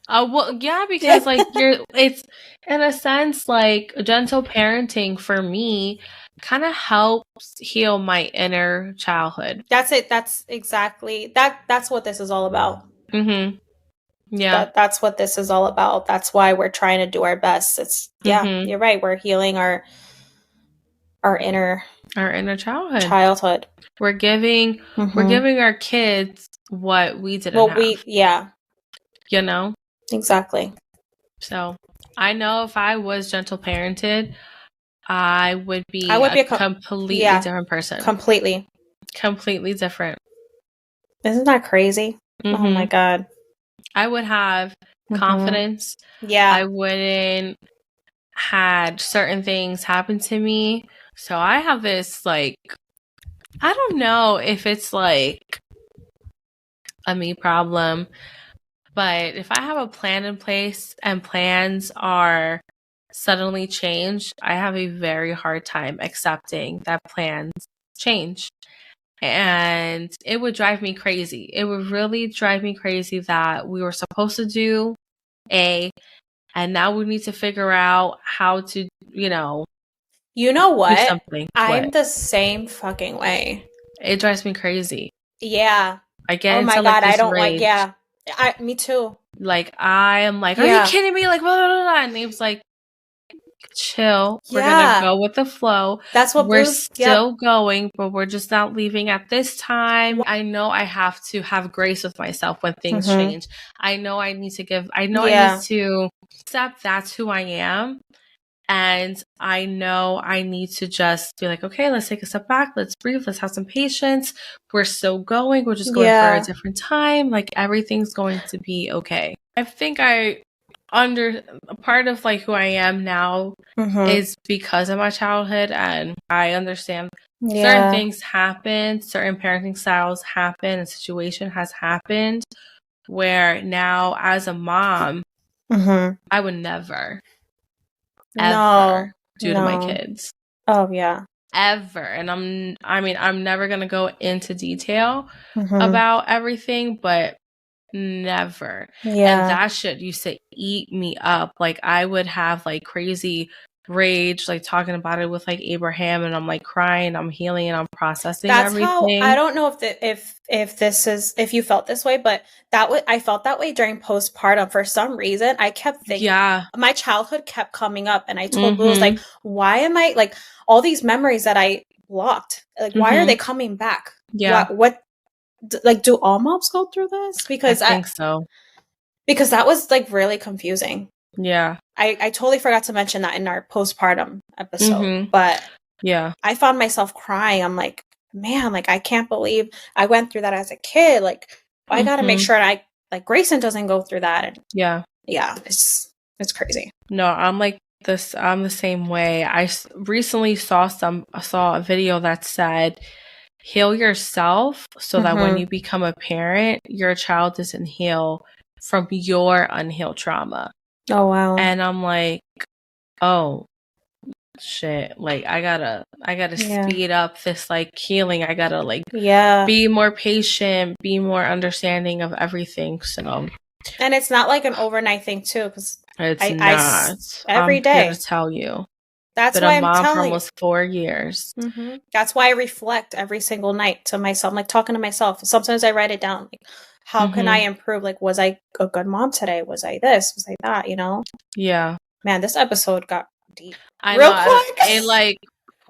Well, yeah, because like it's in a sense like gentle parenting for me kind of helps heal my inner childhood. That's it. That's exactly that's what this is all about. Yeah. That's what this is all about. That's why we're trying to do our best. It's you're right. We're healing our inner childhood. We're giving our kids what we didn't have. You know? Exactly. So, I know if I was gentle parented, I would be a completely different person. Completely different. Isn't that crazy? Oh my God. I would have confidence. Yeah. I wouldn't had certain things happen to me. So I have this, like, I don't know if it's like a me problem, but if I have a plan in place and plans are suddenly changed, I have a very hard time accepting that plans change. And it would drive me crazy. It would really drive me crazy that we were supposed to do A, and now we need to figure out how to, you know what? Do something. I'm the same fucking way. It drives me crazy. Yeah. I get into like this rage. Me too. Like, I am like, are you kidding me? Like, blah, blah, blah. And he was like, chill. We're gonna go with the flow. That's what we're still going, but we're just not leaving at this time. I know I have to have grace with myself when things change. I know I need to I need to accept that's who I am. And I know I need to just be like, okay, let's take a step back. Let's breathe. Let's have some patience. We're still going. We're just going for a different time. Like, everything's going to be okay. I think part of like who I am now is because of my childhood, and I understand certain things happen, certain parenting styles happen, a situation has happened where now as a mom, I would never ever do to my kids. Oh yeah. Ever. And I'm never gonna go into detail about everything, but never. Yeah. And that shit used to eat me up. Like, I would have like crazy rage, like talking about it with like Abraham, and I'm like crying, I'm healing, and I'm processing everything. I don't know if you felt this way, but I felt that way during postpartum. For some reason, I kept thinking, my childhood kept coming up, and I told Bruce, like, why am I like all these memories that I blocked? Like, why are they coming back? Yeah. What like, do all moms go through this? Because I think so. Because that was like really confusing. Yeah. I totally forgot to mention that in our postpartum episode, but yeah, I found myself crying. I'm like, man, like, I can't believe I went through that as a kid. Like, I got to make sure Grayson doesn't go through that. And yeah, it's crazy. No, I'm like this. I'm the same way. I recently saw a video that said, heal yourself so that when you become a parent, your child doesn't heal from your unhealed trauma. Oh, wow. And I'm like, oh shit, like, I gotta speed up this like healing. I gotta like be more patient, be more understanding of everything. So, and it's not like an overnight thing too, because it's not every day. I'm here to tell you, that's why I'm a mom for almost 4 years. That's why I reflect every single night to myself. I'm like talking to myself. Sometimes I write it down. Like, how can I improve? Like, was I a good mom today? Was I this? Was I that? You know? Yeah. Man, this episode got deep. I Real know. quick. It like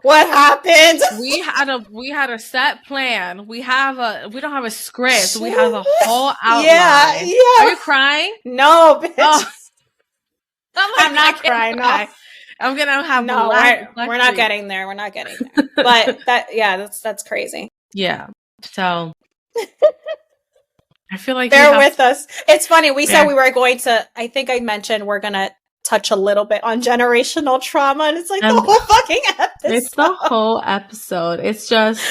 what happened? We had a set plan. We don't have a script. We have a whole outline. Yeah. Are you crying? No, bitch. Oh. I'm not crying. Cry. No. I'm gonna have we're not getting there. We're not getting there. But that's crazy. Yeah. So I feel like bear with us. It's funny. We said we were going to. I think I mentioned we're gonna touch a little bit on generational trauma, and it's like the whole fucking episode. It's the whole episode. It's just.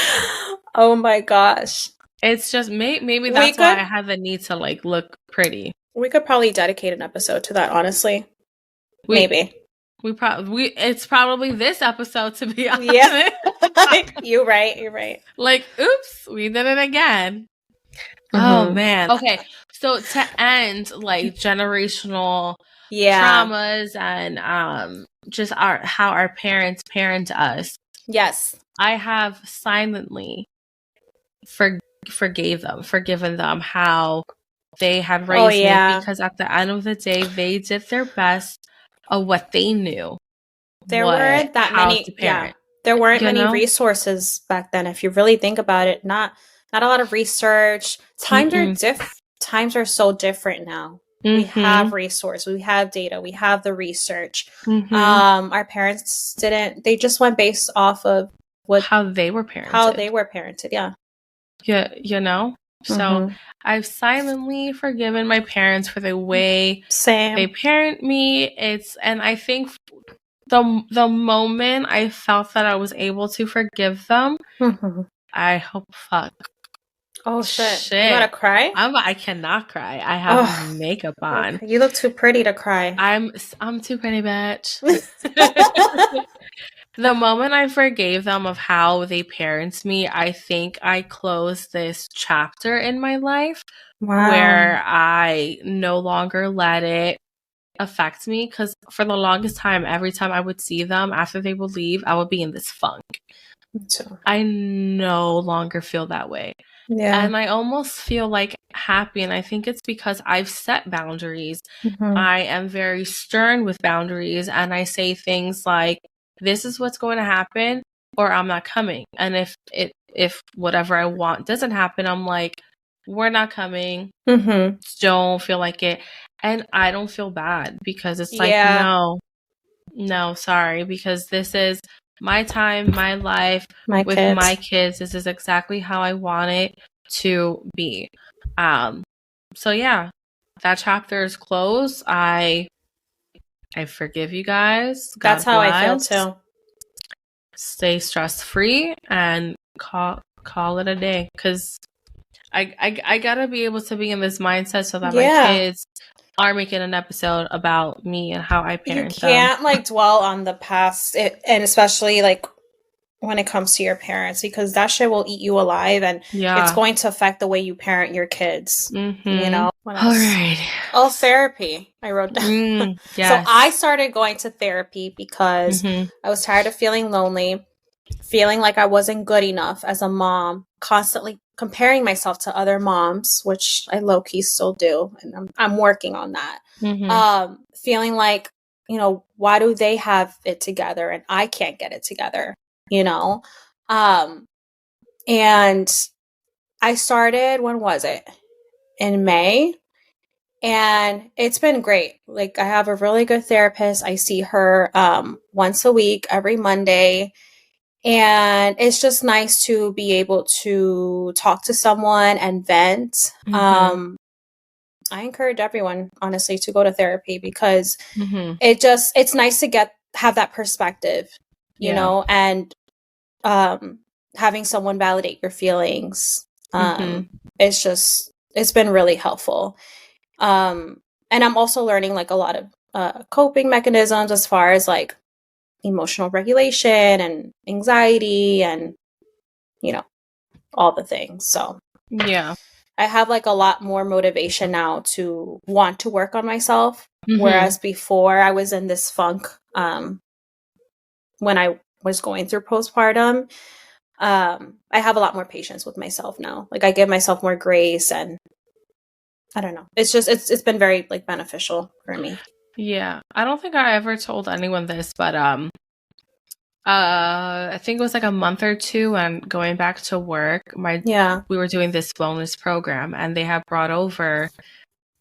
Oh my gosh. It's just maybe that's why I had the need to like look pretty. We could probably dedicate an episode to that. Honestly, maybe. It's probably this episode, to be honest. Yeah. You're right. Like, oops, we did it again. Oh man. Okay. So to end like generational traumas and just how our parents parent us. Yes. I have silently forgiven them how they had raised me, because at the end of the day they did their best of what they knew. There weren't that many there weren't many resources back then. If you really think about it, not a lot of research. Times are so different now. We have resources, we have data, we have the research. Our parents didn't. They just went based off of how they were parented. Yeah, you know. So I've silently forgiven my parents for the way they parent me. And I think the moment I felt that I was able to forgive them, I hope Oh shit! You gotta cry? I cannot cry. I have makeup on. Okay. You look too pretty to cry. I'm too pretty, bitch. The moment I forgave them of how they parent me, I think I closed this chapter in my life where I no longer let it affect me. Because for the longest time, every time I would see them after they would leave, I would be in this funk. I no longer feel that way. Yeah. And I almost feel like happy. And I think it's because I've set boundaries. I am very stern with boundaries. And I say things like, this is what's going to happen, or I'm not coming. And if whatever I want doesn't happen, I'm like, we're not coming. Don't feel like it. And I don't feel bad, because it's like, no, sorry, because this is my time, my life with my kids. This is exactly how I want it to be. So yeah, that chapter is closed. I forgive you guys. God That's how I feel too. Stay stress free and call it a day, because I gotta be able to be in this mindset so that my kids are making an episode about me and how I parent them. You can't like dwell on the past, and especially like when it comes to your parents, because that shit will eat you alive, and it's going to affect the way you parent your kids. You know. All right. Oh, therapy. I wrote down. So I started going to therapy because I was tired of feeling lonely, feeling like I wasn't good enough as a mom, constantly comparing myself to other moms, which I low-key still do, and I'm working on that. Feeling like, you know, why do they have it together and I can't get it together, you know? And I started, when was it? In May. And it's been great. Like, I have a really good therapist. I see her once a week, every Monday. And it's just nice to be able to talk to someone and vent. I encourage everyone, honestly, to go to therapy, because it's nice to have that perspective, you know, and having someone validate your feelings. It's been really helpful. And I'm also learning like a lot of coping mechanisms as far as like emotional regulation and anxiety and, you know, all the things. So I have like a lot more motivation now to want to work on myself. Whereas before I was in this funk when I was going through postpartum. I have a lot more patience with myself now. Like, I give myself more grace, and I don't know. It's just, it's been very like beneficial for me. Yeah. I don't think I ever told anyone this, but I think it was like a month or two and going back to work, we were doing this wellness program and they had brought over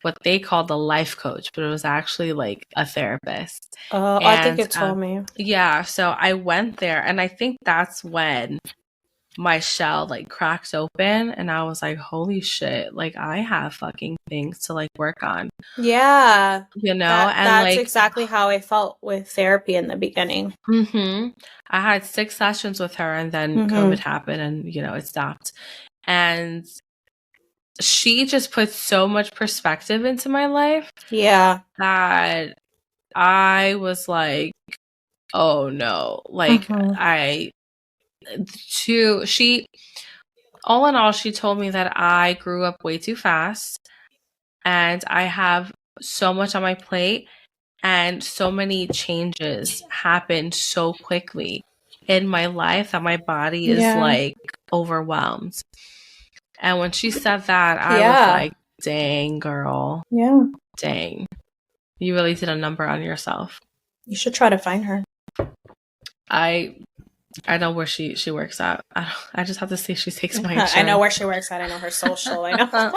what they called the life coach, but it was actually like a therapist. I think you told me. Yeah, so I went there and I think that's when my shell like cracked open and I was like, holy shit, like I have fucking things to like work on. Yeah. You know, that's like, exactly how I felt with therapy in the beginning. I had 6 sessions with her and then COVID happened and, you know, it stopped. And she just put so much perspective into my life. Yeah. That I was like, oh no. Like all in all, she told me that I grew up way too fast and I have so much on my plate and so many changes happened so quickly in my life that my body is like overwhelmed. And when she said that, I was like, dang, girl. Yeah. Dang. You really did a number on yourself. You should try to find her. I know where she works at. I just have to see if she takes my insurance. I know where she works at. I know her social. I know.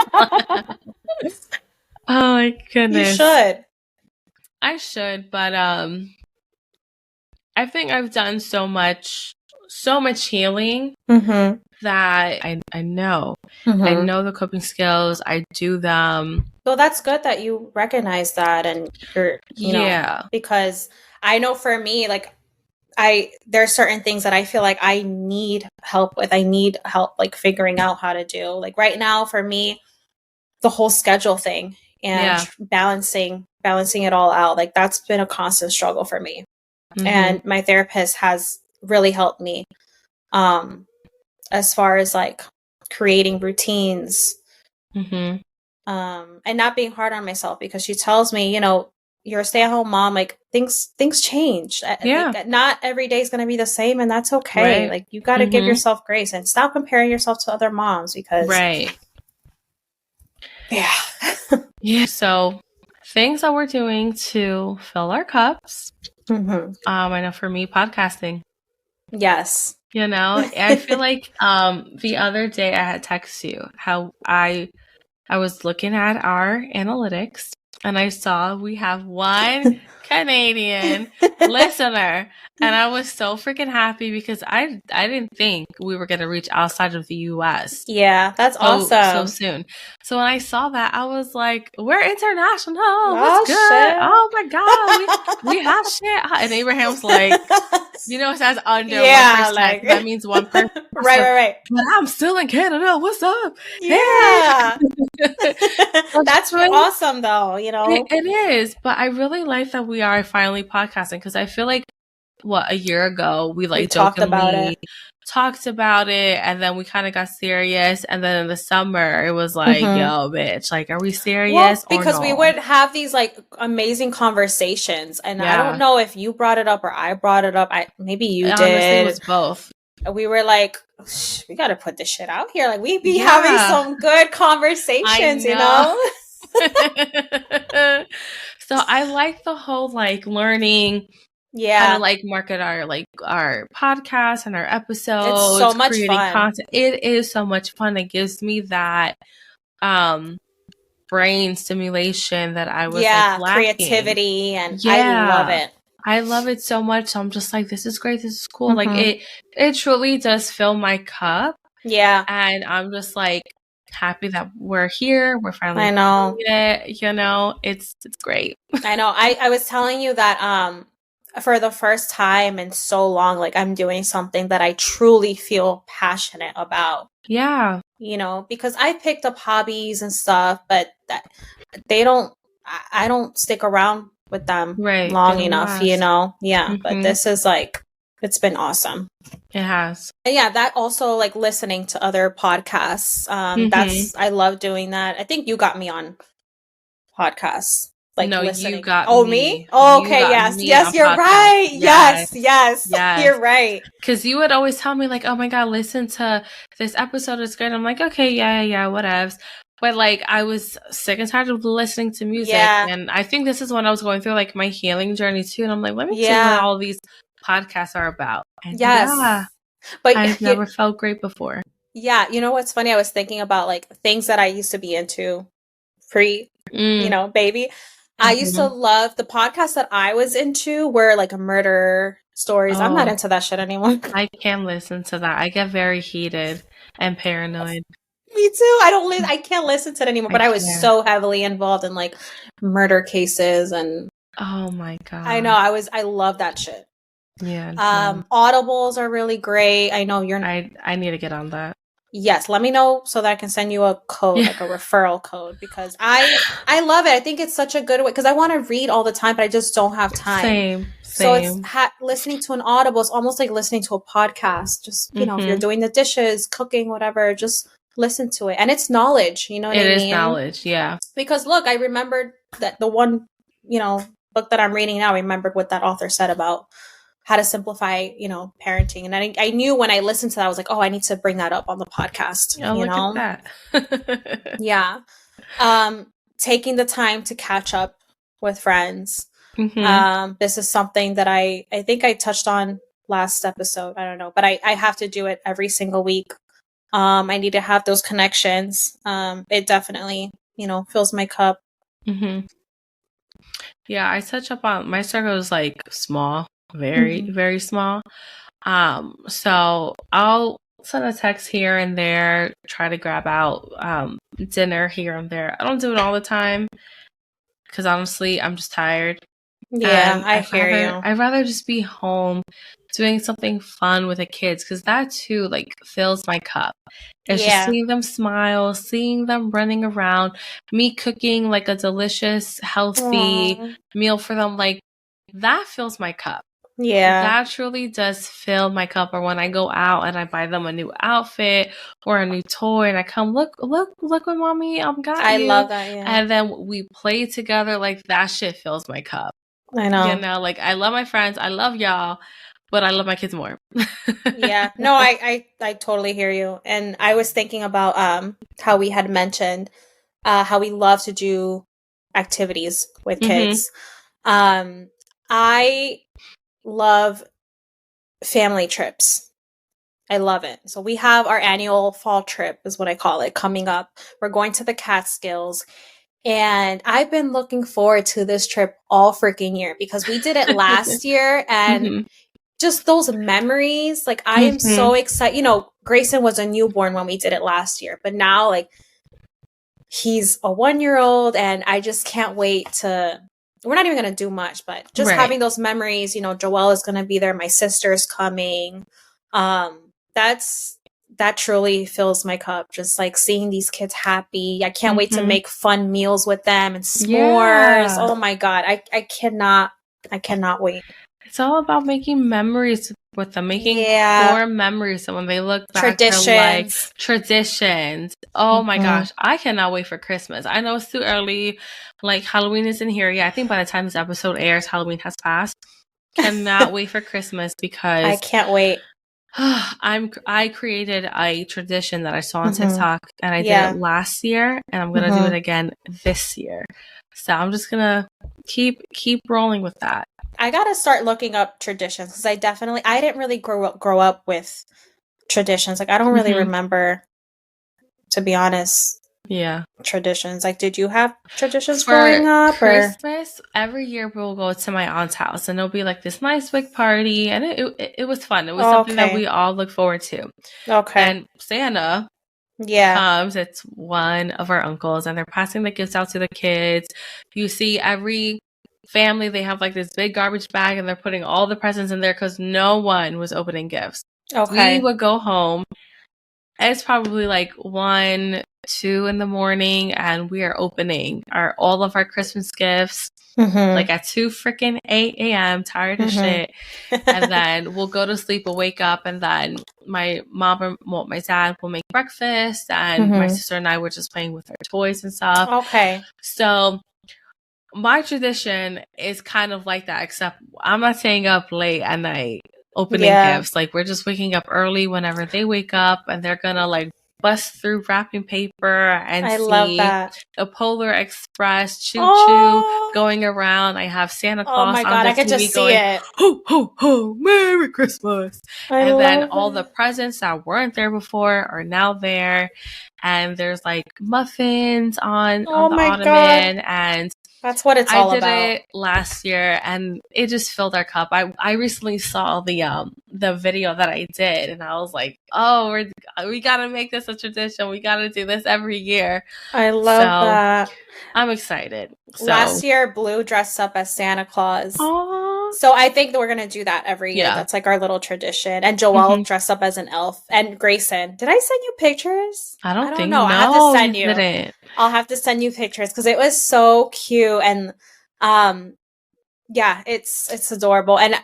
Oh my goodness. You should. I should, but I think I've done so much healing that I know. I know the coping skills. I do them. Well, that's good that you recognize that and you're, you know, because I know for me, like there are certain things that I feel like I need help with. I need help like figuring out how to do. Like right now for me, the whole schedule thing and balancing it all out. Like that's been a constant struggle for me. And my therapist has really helped me as far as like creating routines and not being hard on myself, because she tells me, you know, you're a stay-at-home mom, like things change. Like, not every day is going to be the same, and that's okay. Like you got to give yourself grace and stop comparing yourself to other moms, because yeah. So things that we're doing to fill our cups. I know for me, podcasting. Yes. You know, I feel like the other day I had texted you how I was looking at our analytics and I saw we have one Canadian listener, and I was so freaking happy because I didn't think we were going to reach outside of the US. Yeah, that's awesome. So soon. So when I saw that, I was like, we're international. What's good? Shit. Oh my God. We have shit. And Abraham's like, you know, it says under 1%. Like, that means 1%. Right. But I'm still in Canada. What's up? Yeah. That's awesome though, you know? It is. But I really like that we are finally podcasting, because I feel like, a year ago, we talked about it, and then we kind of got serious, and then in the summer it was like, yo, bitch, like, are we serious? Because we would have these like amazing conversations, and I don't know if you brought it up or I brought it up. Maybe you did. Honestly, it was both. We were like, we got to put this shit out here. Like, we be having some good conversations, you know? So I like the whole like learning, how to like market our podcast and our episodes. It's so much fun. Content. It is so much fun. It gives me that brain stimulation that I was like lacking. Creativity, and I love it. I love it so much. So I'm just like, this is great. This is cool. Like it truly does fill my cup. Yeah. And I'm just like happy that we're here. We're finally doing it. You know, it's great. I know. I was telling you that for the first time in so long, like I'm doing something that I truly feel passionate about. Yeah. You know, because I picked up hobbies and stuff, but I don't stick around with them long enough, you know? Yeah. But this is like, it's been awesome. It has. And yeah, that also like listening to other podcasts. I love doing that. I think you got me on podcasts. Like, no, listening. You got me. Oh, okay. Yes, you're right. Yes. You're right. Because you would always tell me like, oh my God, listen to this episode. It's good. I'm like, okay, yeah, whatevs. But like I was sick and tired of listening to music. Yeah. And I think this is when I was going through like my healing journey too. And I'm like, let me see what Yeah. all these podcasts are about. And Yes. But I've never felt great before. Yeah, you know what's funny? I was thinking about like things that I used to be into pre, baby. I used to love the podcasts that I was into were like murder stories. I'm not into that shit anymore. I can't listen to that. I get very heated and paranoid. Me too. I can't listen to it anymore, but I was so heavily involved in like murder cases and oh my god. I know, I love that shit. Yeah. Audibles are really great. I know you're I need to get on that. Yes, let me know so that I can send you a code, like a referral code, because I love it. I think it's such a good way because I want to read all the time, but I just don't have time. Same. So it's listening to an Audible is almost like listening to a podcast. Just if you're doing the dishes, cooking, whatever, just listen to it, and it's knowledge. You know what I mean? It is knowledge, yeah. Because look, I remembered that the one book that I'm reading now. I remembered what that author said about how to simplify, parenting. And I knew when I listened to that, I was like, oh, I need to bring that up on the podcast. Oh, look at that. Yeah. Taking the time to catch up with friends. This is something that I think I touched on last episode. I don't know, but I have to do it every single week. I need to have those connections. It definitely, fills my cup. Yeah, I touch up on my circle is like small. Very, very small. So I'll send a text here and there, try to grab out dinner here and there. I don't do it all the time because honestly, I'm just tired. Yeah, I hear you. I'd rather just be home doing something fun with the kids because that too like fills my cup. It's just seeing them smile, seeing them running around, me cooking like a delicious, healthy meal for them. Like that fills my cup. Yeah. That truly does fill my cup. Or when I go out and I buy them a new outfit or a new toy and I come, look what mommy got you. I love that, yeah. And then we play together, like that shit fills my cup. I know. Like I love my friends, I love y'all, but I love my kids more. Yeah. No, I totally hear you. And I was thinking about how we had mentioned how we love to do activities with kids. I love family trips. I love it. So we have our annual fall trip is what I call it coming up. We're going to the Catskills. And I've been looking forward to this trip all freaking year because we did it last year and just those memories. Like I am so excited. Grayson was a newborn when we did it last year, but now like he's a 1-year-old and I just can't wait to, we're not even going to do much, but just having those memories, Joelle is going to be there. My sister's coming. That truly fills my cup. Just like seeing these kids happy. I can't wait to make fun meals with them and s'mores. Yeah. Oh my God. I cannot wait. It's all about making memories with them, making core memories. So when they look back, they're like traditions. Oh my gosh. I cannot wait for Christmas. I know it's too early. Like Halloween isn't here yet. I think by the time this episode airs, Halloween has passed. Cannot wait for Christmas because I can't wait. I created a tradition that I saw on TikTok and I did it last year and I'm gonna do it again this year. So I'm just gonna keep rolling with that. I gotta start looking up traditions because I didn't really grow up with traditions. Like I don't really remember, to be honest. Yeah. Traditions. Like, did you have traditions growing up? Christmas, every year we'll go to my aunt's house and it'll be like this nice big party and it was fun. It was something that we all look forward to. Okay. And Santa comes. It's one of our uncles and they're passing the gifts out to the kids. You see every family, they have like this big garbage bag and they're putting all the presents in there because no one was opening gifts. Okay. We would go home. It's probably like 1, 2 in the morning and we are opening all of our Christmas gifts like at 2 freaking 8 a.m. tired as shit. And then we'll go to sleep, we'll wake up and then my dad will make breakfast and my sister and I were just playing with our toys and stuff. Okay. So my tradition is kind of like that, except I'm not staying up late at night opening gifts. Like we're just waking up early whenever they wake up and they're gonna like bust through wrapping paper and love see that. a Polar Express choo-choo going around. I have Santa Claus oh my on God, the I could TV just going, see it. ho, ho, ho, Merry Christmas. I and then love all it. the presents that weren't there before are now there. And there's like muffins on the ottoman. God. And that's what it's all about. I did it last year and it just filled our cup. I recently saw the video that I did and I was like, oh, we gotta make this a tradition. We gotta do this every year. I love that. I'm excited. Last year, Blue dressed up as Santa Claus. Aww. So I think that we're going to do that every year. Yeah. That's like our little tradition. And Joelle dressed up as an elf. And Grayson. Did I send you pictures? I don't think know. No, I have to send you. Didn't. I'll have to send you pictures because it was so cute. And yeah, it's adorable. And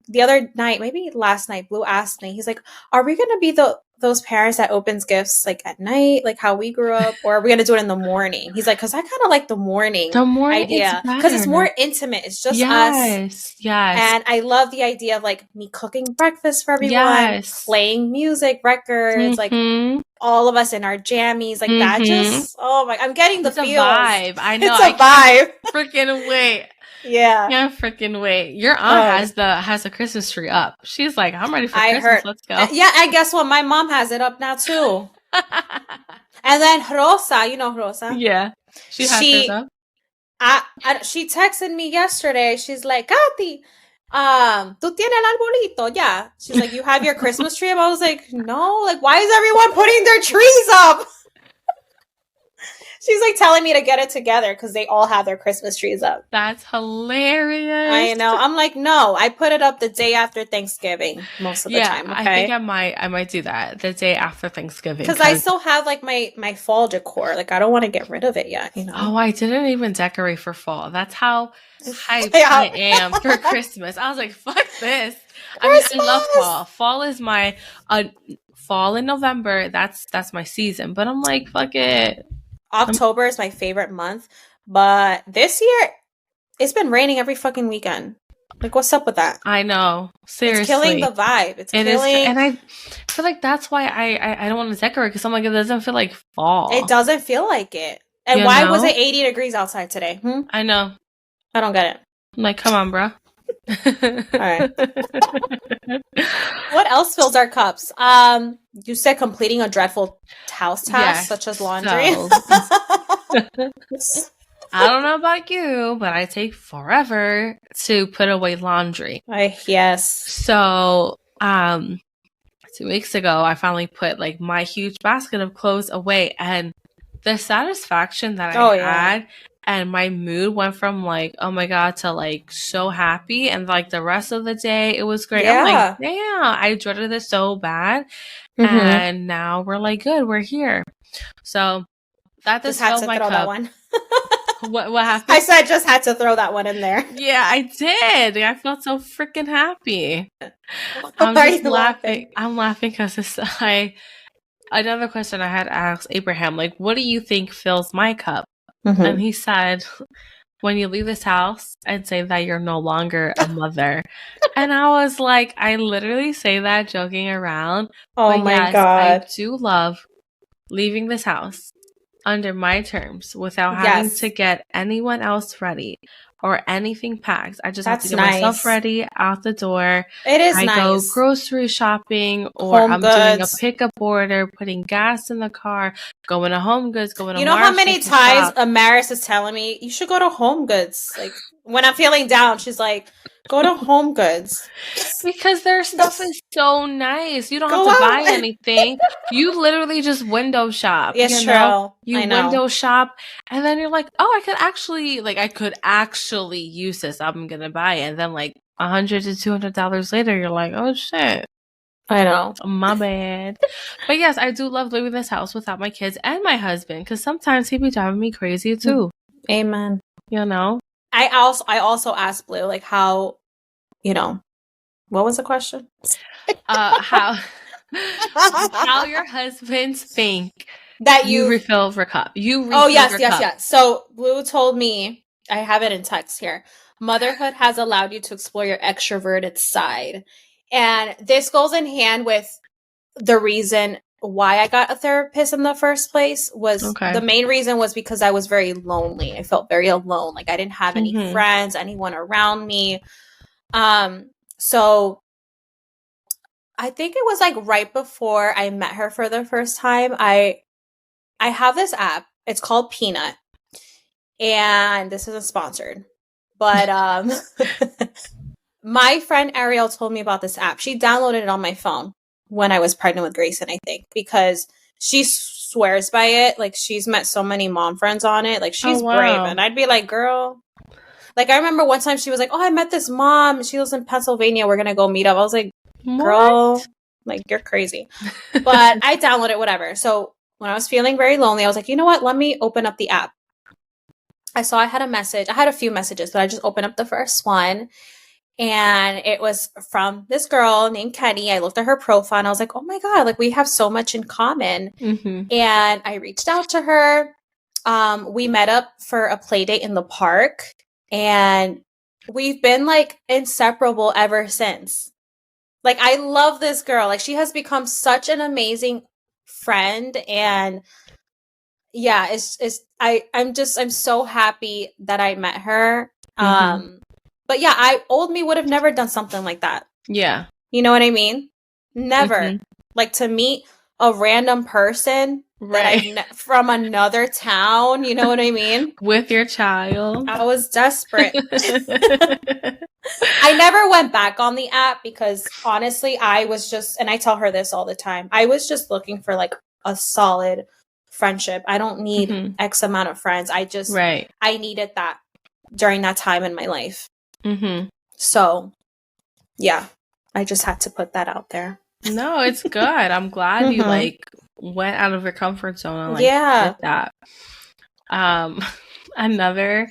the other night, maybe last night, Blue asked me, he's like, are we going to be those parents that opens gifts like at night, like how we grew up, or are we going to do it in the morning? He's like, because I kind of like the morning idea because it's more intimate. It's just us. Yes. And I love the idea of like me cooking breakfast for everyone, playing music, records, like all of us in our jammies, like that. Just I'm getting the feels. Vibe. I know. It's a vibe. Freaking wait. Yeah. Can't freaking wait. Your aunt has a Christmas tree up. She's like, I'm ready for Christmas. Let's go. Yeah, and guess what? My mom has it up now too. And then Rosa, you know Rosa? Yeah. She has hers up. She texted me yesterday. She's like, Kathy, tú tienes el arbolito, yeah. She's like, you have your Christmas tree up? I was like, no. Like, why is everyone putting their trees up? She's like telling me to get it together because they all have their Christmas trees up. That's hilarious. I know. I'm like, no, I put it up the day after Thanksgiving most of the time. Okay? I think I might do that the day after Thanksgiving. Because I still have like my fall decor. Like I don't want to get rid of it yet. You know. Oh, I didn't even decorate for fall. That's how hyped I am for Christmas. I was like, fuck this. Christmas! I mean, I love fall. Fall is my fall in November. That's my season. But I'm like, fuck it. October is my favorite month, but this year it's been raining every fucking weekend. Like, what's up with that? I know, seriously, it's killing the vibe. It is, and I feel like that's why I don't want to decorate because I'm like, it doesn't feel like fall. It doesn't feel like it. And why was it 80 degrees outside today? I know. I don't get it. I'm like, come on, bro. All right. What else fills our cups? You said completing a dreadful house task, such as laundry. So, I don't know about you, but I take forever to put away laundry. Yes. So, 2 weeks ago, I finally put like my huge basket of clothes away, and the satisfaction that I had. And my mood went from like, oh my God, to like so happy. And like the rest of the day, it was great. I'm like, damn, I dreaded this so bad. And now we're like, good, we're here. So that just filled my cup. That one. What happened? I said just had to throw that one in there. Yeah, I did. I felt so freaking happy. I'm just laughing. I'm laughing because another question I had asked Abraham, like, what do you think fills my cup? And he said, when you leave this house and say that you're no longer a mother. And I was like, I literally say that joking around. Oh my God. I do love leaving this house under my terms without having to get anyone else ready or anything packed. I just have to get myself ready out the door. It is I go grocery shopping or I'm doing a pickup order, putting gas in the car, going to Home Goods, going to You know how many times Amaris is telling me, you should go to Home Goods. Like when I'm feeling down, she's like, go to Home Goods. Because their stuff is so nice. You don't have to buy anything. You literally just window shop. Yes, true. You window shop and then you're like, oh, I could actually use this. I'm going to buy it. And then like $100 to $200 later, you're like, oh shit. I know. My bad. But yes, I do love leaving this house without my kids and my husband because sometimes he be driving me crazy too. Amen. You know? I also asked Blue, like, how, what was the question? How your husbands think that you refill your cup. Yes. So Blue told me, I have it in text here. Motherhood has allowed you to explore your extroverted side. And this goes in hand with the reason why I got a therapist in the first place was the main reason was because I was very lonely. I felt very alone. Like I didn't have any friends, anyone around me. So I think it was like right before I met her for the first time. I have this app. It's called Peanut. And this isn't sponsored. But my friend Ariel told me about this app. She downloaded it on my phone when I was pregnant with Grayson, I think, because she swears by it. Like, she's met so many mom friends on it. Like, she's brave. And I'd be like, girl. Like, I remember one time she was like, oh, I met this mom. She lives in Pennsylvania. We're going to go meet up. I was like, girl, what? Like, you're crazy. But I downloaded it, whatever. So when I was feeling very lonely, I was like, you know what? Let me open up the app. I saw I had a message. I had a few messages, but I just opened up the first one. And it was from this girl named Kenny. I looked at her profile and I was like, oh my God, like we have so much in common. And I reached out to her. We met up for a play date in the park. And we've been like inseparable ever since. Like, I love this girl. Like, she has become such an amazing friend. And yeah, I'm so happy that I met her. But yeah, old me would have never done something like that. Yeah. You know what I mean? Never. Like, to meet a random person from another town, you know what I mean? With your child. I was desperate. I never went back on the app because honestly, I was just, and I tell her this all the time, I was just looking for like a solid friendship. I don't need X amount of friends. I just, I needed that during that time in my life. So yeah, I just had to put that out there. No, it's good. I'm glad you like went out of your comfort zone and like did that. Another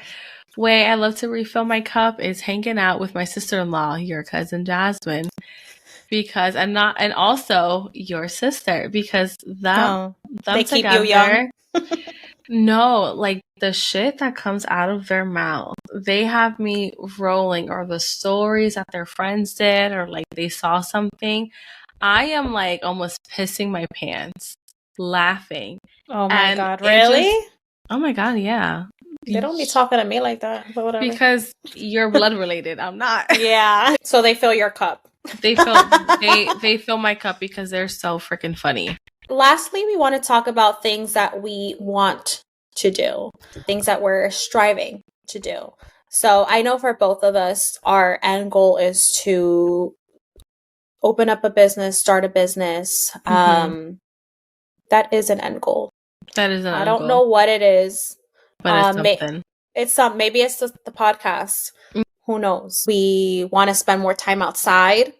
way I love to refill my cup is hanging out with my sister-in-law, your cousin Jasmine, because and also your sister, because them they keep together, you young. No, like the shit that comes out of their mouth, they have me rolling, or the stories that their friends did, or like they saw something. I am like almost pissing my pants, laughing. Oh my God, really? Oh my God, yeah. They don't be talking to me like that, but whatever. Because you're blood related. I'm not. Yeah. So they fill your cup. They fill my cup because they're so freaking funny. Lastly, we want to talk about things that we want to do, things that we're striving to do. So I know for both of us, our end goal is to open up a business, start a business. That is an end goal. That is an end goal. I don't know what it is. But it's something. Maybe it's the podcast. Who knows? We want to spend more time outside.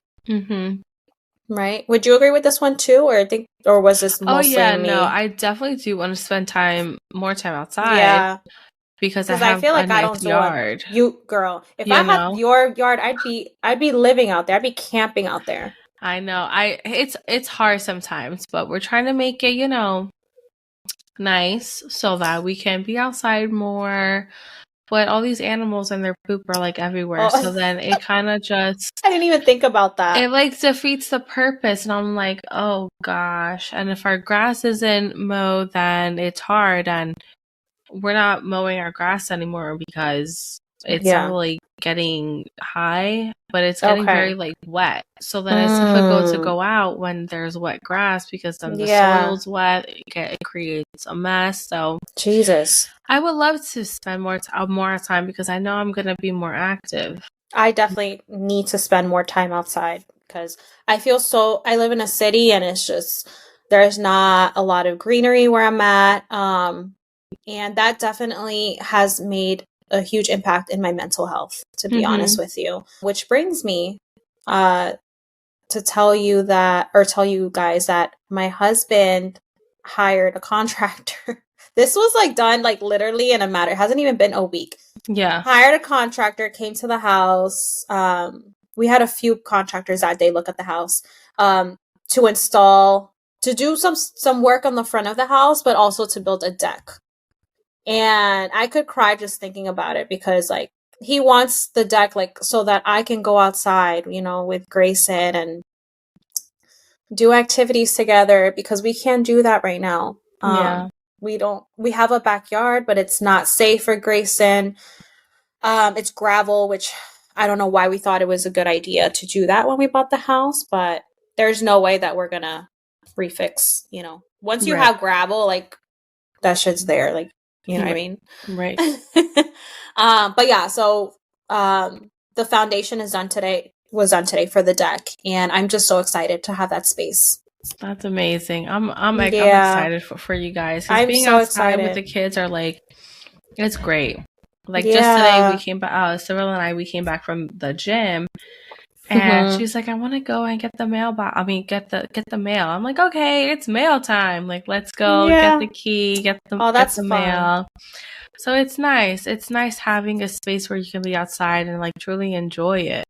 Right? Would you agree with this one too, or was this mostly me? No, I definitely do want to spend more time outside. Yeah, because I feel like I don't yard. You girl, if I had your yard, I'd be living out there. I'd be camping out there. I know. It's hard sometimes, but we're trying to make it, nice so that we can be outside more. But all these animals and their poop are like everywhere. So then it kind of just... I didn't even think about that. It like defeats the purpose. And I'm like, oh gosh. And if our grass isn't mowed, then it's hard. And we're not mowing our grass anymore because it's not really getting high, but it's getting very like wet. So then it's difficult to go out when there's wet grass because then the soil's wet. It creates a mess. So Jesus, I would love to spend more time because I know I'm going to be more active. I definitely need to spend more time outside because I live in a city and it's just, there's not a lot of greenery where I'm at. And that definitely has made a huge impact in my mental health, to be honest with you. Which brings me to tell you guys that my husband hired a contractor. This was like done like literally in a matter. It hasn't even been a week. Yeah. Hired a contractor, came to the house. We had a few contractors that day look at the house to do some work on the front of the house, but also to build a deck. And I could cry just thinking about it because like he wants the deck like so that I can go outside, with Grayson. And do activities together, because we can't do that right now. Yeah. We have a backyard, but it's not safe for Grayson. It's gravel, which I don't know why we thought it was a good idea to do that when we bought the house, but there's no way that we're gonna refix, once you have gravel, like that shit's there, like, you know what I mean? Right. But yeah, so the foundation was done today for the deck, and I'm just so excited to have that space. That's amazing. I'm excited for you guys, because being so outside excited with the kids are like, it's great. Like just today we came back, Cyril and I, we came back from the gym, and she's like, I want to go and get the mailbox. I mean, get the mail. I'm like, okay, it's mail time. Like, let's go get the key, get the mail. So it's nice. It's nice having a space where you can be outside and like truly enjoy it.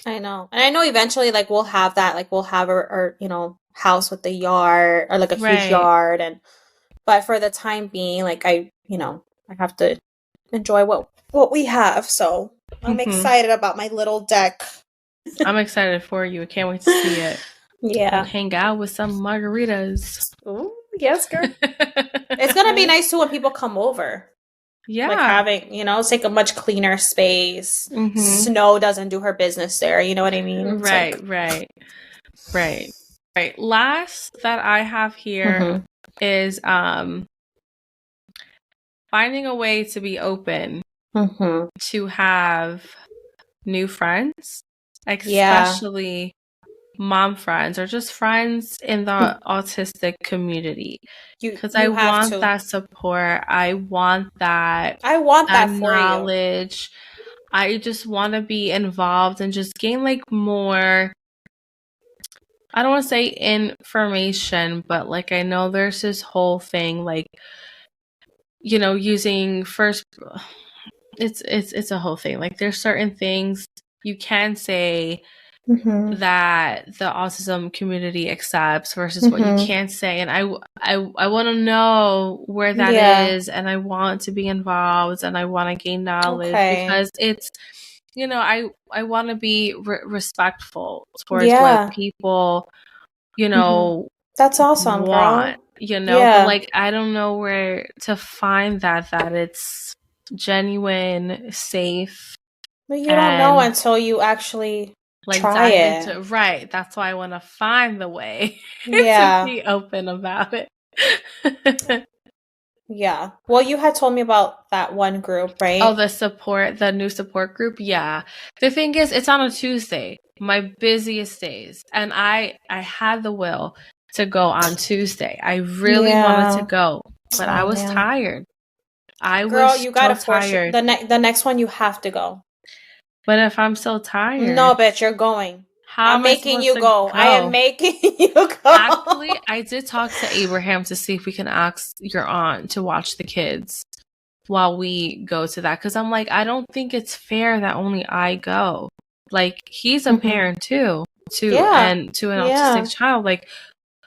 I know. And I know eventually like we'll have that, like we'll have our house with the yard, or like a huge yard, but for the time being, like I have to enjoy what we have. So I'm excited about my little deck. I'm excited for you. I can't wait to see it. Yeah. And hang out with some margaritas. Ooh, yes, girl. It's going to be nice too when people come over. Yeah. Like having, it's like a much cleaner space. Snow doesn't do her business there. You know what I mean? Right. Last that I have here is finding a way to be open to have new friends, especially mom friends, or just friends in the autistic community, because I want that support. I want that knowledge. I just want to be involved and just gain like more, I don't want to say information, but like I know there's this whole thing like, using first, it's a whole thing. Like there's certain things you can say that the autism community accepts versus what you can't say, and I want to know where that is, and I want to be involved, and I want to gain knowledge because it's I want to be respectful towards what people that's awesome, want, girl. But like I don't know where to find that it's genuine, safe. But you don't know until you actually like try it. Right. That's why I want to find the way to be open about it. Yeah. Well, you had told me about that one group, right? Oh, the new support group. Yeah. The thing is, it's on a Tuesday, my busiest days. And I had the will to go on Tuesday. I really wanted to go, but I was tired. Girl, you gotta force it. The next one you have to go. But if I'm so tired. No, bitch, you're going. I'm making you go. I am making you go. Actually, I did talk to Abraham to see if we can ask your aunt to watch the kids while we go to that. Because I'm like, I don't think it's fair that only I go. Like, he's a parent too, and to an autistic child. Like,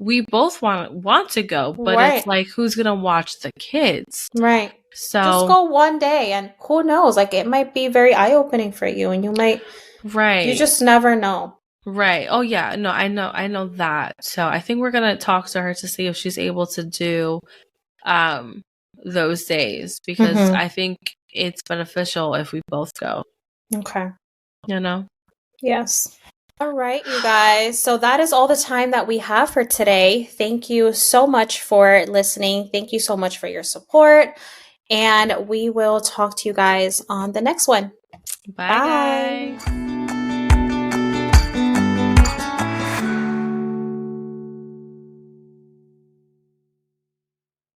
we both want to go, but it's like, who's gonna watch the kids? Right. So just go one day, and who knows? Like, it might be very eye-opening for you, and you might. Right. You just never know. Right. Oh yeah. No, I know that. So I think we're gonna talk to her to see if she's able to do those days, because I think it's beneficial if we both go. Okay. Yes. All right, you guys. So that is all the time that we have for today. Thank you so much for listening. Thank you so much for your support. And we will talk to you guys on the next one. Bye. Guys.